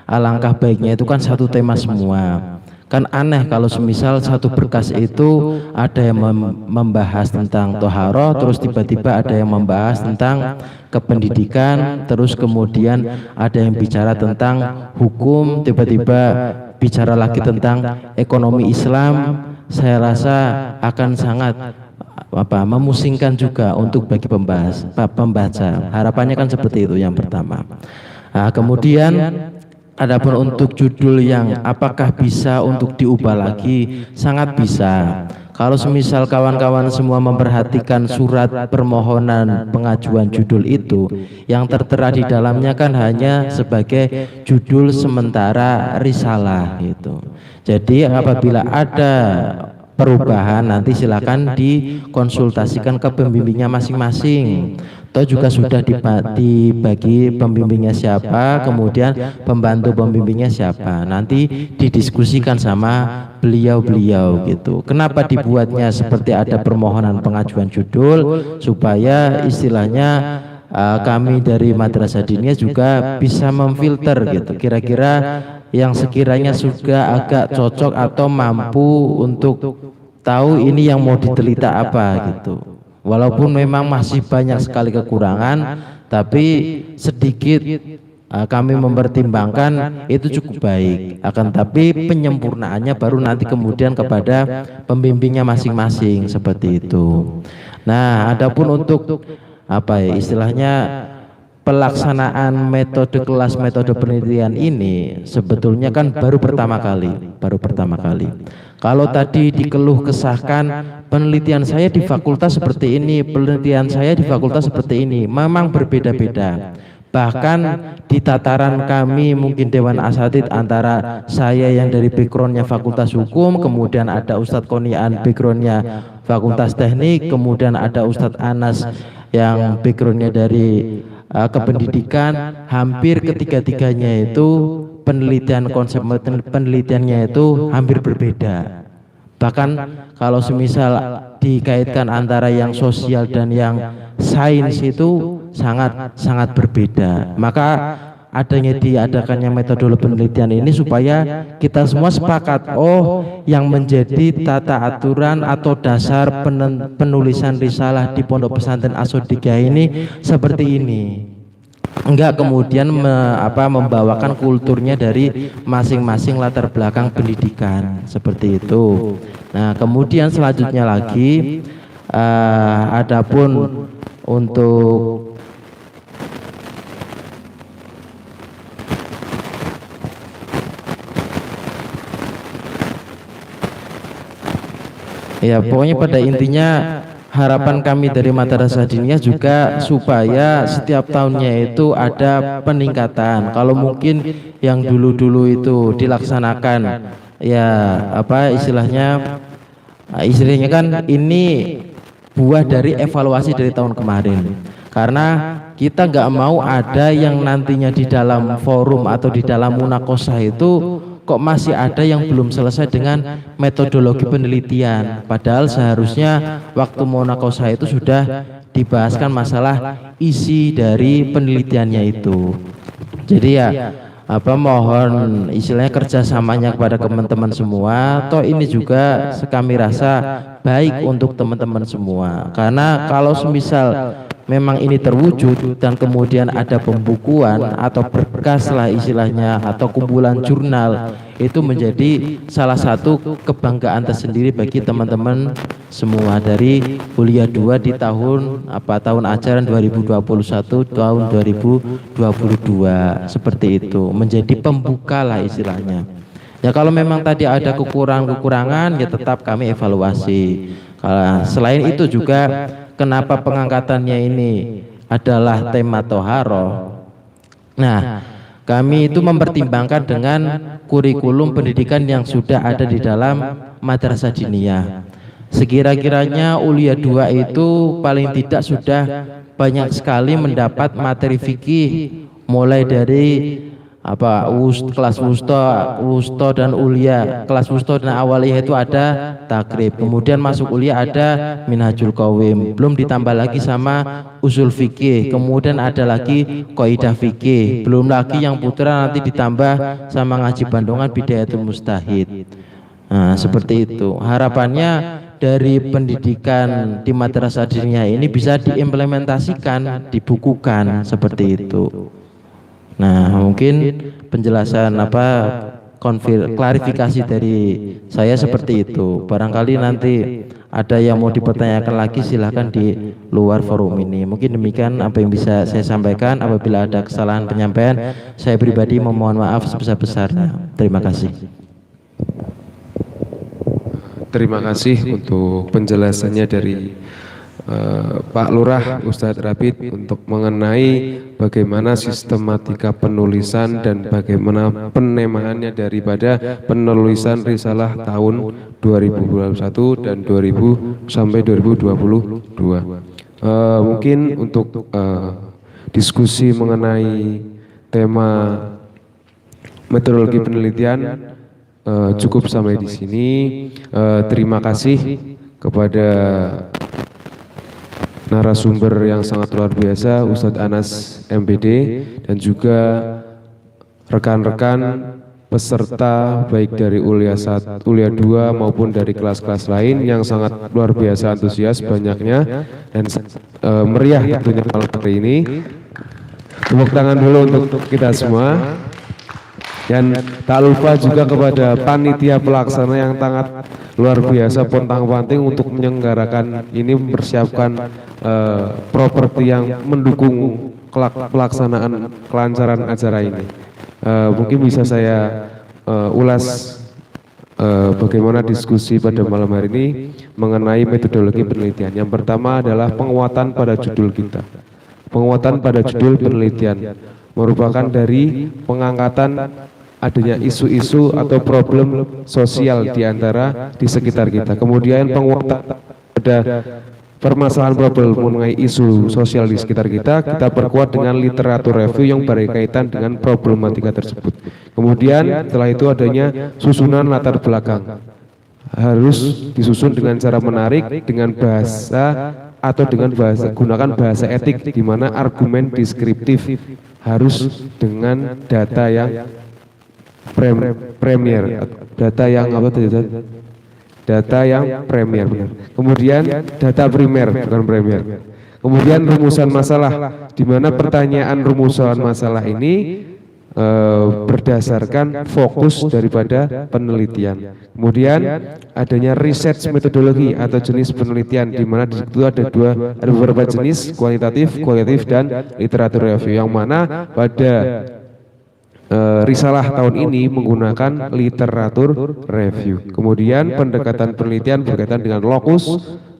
alangkah baiknya itu kan satu tema semua. Kan aneh kalau semisal satu berkas itu ada yang membahas tentang toharoh, terus tiba-tiba ada yang membahas tentang kependidikan, terus kemudian ada yang bicara tentang hukum, tiba-tiba bicara lagi tentang ekonomi Islam. Saya rasa akan sangat memusingkan juga untuk bagi pembaca. Harapannya kan seperti itu yang pertama. Nah, kemudian adapun untuk judul yang apakah bisa untuk diubah lagi, sangat bisa. Kalau semisal kawan-kawan semua memperhatikan surat permohonan pengajuan judul itu, yang tertera di dalamnya kan hanya sebagai judul sementara risalah gitu. Jadi apabila ada perubahan nanti silakan dikonsultasikan ke pembimbingnya masing-masing. Toh juga sudah dibagi pembimbingnya siapa, kemudian pembantu pembimbingnya siapa. Nanti didiskusikan sama beliau-beliau gitu. Kenapa dibuatnya seperti ada permohonan pengajuan judul, supaya istilahnya kami dari Madrasah Diniyah juga bisa memfilter gitu. Kira-kira yang sekiranya juga agak cocok atau mampu untuk tahu ini yang mau ditelita apa gitu. Walaupun memang masih banyak sekali kekurangan, tapi sedikit kami mempertimbangkan itu cukup baik. Akan tapi penyempurnaannya baru nanti kemudian kepada pembimbingnya masing-masing seperti itu. Nah, adapun untuk istilahnya pelaksanaan metode kelas metode penelitian ini sebetulnya kan baru pertama kali. Kalau tadi dikeluh kesahkan penelitian saya di fakultas seperti ini, penelitian saya di fakultas seperti ini, memang berbeda-beda. Bahkan di tataran kami mungkin Dewan Asatidz, antara saya yang dari backgroundnya Fakultas Hukum, kemudian ada Ustadz Koniaan backgroundnya Fakultas Teknik, kemudian ada Ustadz Anas yang backgroundnya dari kependidikan, hampir ketiga-tiganya itu penelitian, konsep penelitiannya itu hampir berbeda. Bahkan kalau semisal dikaitkan antara yang sosial dan yang sains itu sangat berbeda. Maka diadakannya metodologi penelitian ini supaya kita semua sepakat, yang menjadi tata aturan atau dasar penulisan risalah di Pondok Pesantren As-Shodiqah ini seperti ini. Enggak kemudian membawakan kulturnya dari masing-masing latar belakang pendidikan seperti itu. Nah, kemudian selanjutnya lagi adapun untuk ya pokoknya pada intinya harapan kami dari Madrasah Diniyah juga supaya setiap tahunnya itu ada peningkatan. Kalau mungkin yang dulu-dulu itu dilaksanakan istilahnya kan ini buah dari evaluasi dari tahun kemarin. Karena kita nggak mau ada yang nantinya di dalam forum atau di dalam munakosah itu kok masih ada yang belum selesai dengan metodologi penelitian, padahal seharusnya waktu munaqashah itu sudah dibahaskan masalah isi dari penelitiannya itu. Jadi ya mohon istilahnya kerjasamanya kepada teman-teman semua. Toh ini juga kami rasa baik untuk teman-teman semua, karena kalau semisal memang ini terwujud dan kemudian ada pembukuan atau berkas lah istilahnya atau kumpulan jurnal, itu menjadi salah satu kebanggaan tersendiri bagi teman-teman semua dari kuliah 2 di tahun ajaran 2021 tahun 2022 seperti itu, menjadi pembuka lah istilahnya. Ya kalau memang tadi ada kekurangan ya tetap kami evaluasi. Selain itu juga kenapa pengangkatannya ini adalah tema toharoh. Nah, kami itu mempertimbangkan dengan kurikulum pendidikan yang sudah ada di dalam madrasah diniyah. Sekira-kiranya Ulia 2 itu paling tidak sudah banyak sekali mendapat materi fikih, mulai dari kelas wusto dan ulia. Kelas wusto dan awaliyah itu ada takrib, kemudian masuk ulia ada minhajul qawim, belum ditambah lagi sama usul fikih, kemudian ada lagi kaidah fikih, belum lagi yang putra nanti ditambah sama ngaji bandungan bidayatul mustahid. Nah, seperti itu harapannya dari pendidikan di madrasah diniyah ini bisa diimplementasikan, dibukukan seperti itu. Nah, mungkin penjelasan klarifikasi dari saya seperti itu. Barangkali nanti ada yang mau dipertanyakan lagi, silahkan di luar forum ini. Mungkin demikian apa yang bisa saya sampaikan. Apabila ada kesalahan penyampaian, saya pribadi memohon maaf sebesar-besarnya. Terima kasih. Terima kasih untuk penjelasannya dari Pak Lurah Ustadz Rapid untuk mengenai bagaimana sistematika penulisan dan bagaimana penemaannya daripada penulisan risalah tahun 2021 dan 2000 sampai 2022. Mungkin untuk diskusi mengenai tema metodologi penelitian cukup sampai di sini. Terima kasih kepada narasumber yang sangat luar biasa Ustadz Anas MPD dan juga rekan-rekan peserta baik dari Ulia 1, Ulia 2 maupun dari kelas-kelas lain yang sangat luar biasa antusias banyaknya dan meriah tentunya malam hari ini. Tepuk tangan dulu untuk kita semua. Dan tak lupa juga kepada panitia pelaksana yang sangat luar biasa pontang-panting untuk menyelenggarakan ini, mempersiapkan properti yang mendukung pelaksanaan kelancaran acara ini. Mungkin bisa saya ulas bagaimana diskusi pada malam hari ini mengenai metodologi penelitian. Yang pertama adalah penguatan pada judul kita. Penguatan pada judul penelitian merupakan dari pengangkatan adanya isu-isu atau problem sosial di sekitar kita. Kemudian penguatan pada permasalahan problem mengenai isu sosial di sekitar kita perkuat dengan literatur review yang berkaitan dengan problematika tersebut. Kemudian setelah itu adanya susunan latar belakang. Harus disusun dengan cara menarik, dengan bahasa atau dengan gunakan bahasa etik, di mana argumen deskriptif harus dengan data yang premier, data yang data yang premier, benar. Kemudian data primer, bukan premier. Kemudian rumusan masalah, di mana pertanyaan rumusan masalah ini berdasarkan fokus daripada penelitian. Kemudian adanya research metodologi atau jenis penelitian, di mana di situ ada beberapa jenis, kualitatif dan literatur review, yang mana pada risalah tahun ini menggunakan literatur review. Kemudian pendekatan penelitian berkaitan dengan lokus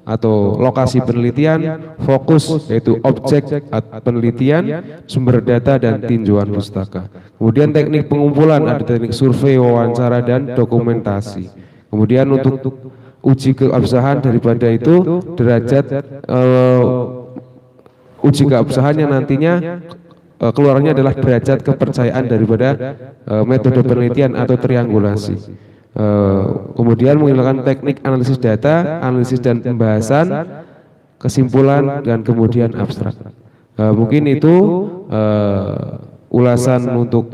atau lokasi penelitian, fokus yaitu objek penelitian, sumber data dan tinjauan pustaka. Kemudian teknik pengumpulan, ada teknik survei, wawancara dan dokumentasi. Kemudian untuk uji keabsahan daripada itu derajat uji keabsahannya nantinya keluarnya adalah derajat kepercayaan daripada metode penelitian atau triangulasi. Kemudian menggunakan teknik analisis data, analisis dan pembahasan, kesimpulan, dan kemudian abstrak. Mungkin itu ulasan untuk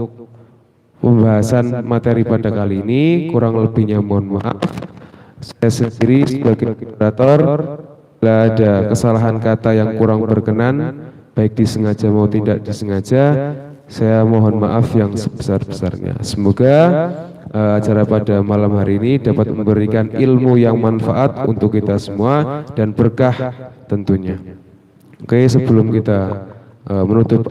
pembahasan materi pada kali ini. Kurang lebihnya mohon maaf. Saya sendiri sebagai moderator, bila ada kesalahan kata yang kurang berkenan, baik disengaja maupun tidak disengaja, saya mohon maaf yang sebesar-besarnya. Semoga acara pada malam hari ini dapat memberikan ilmu yang manfaat untuk kita semua dan berkah tentunya. Oke, sebelum kita menutup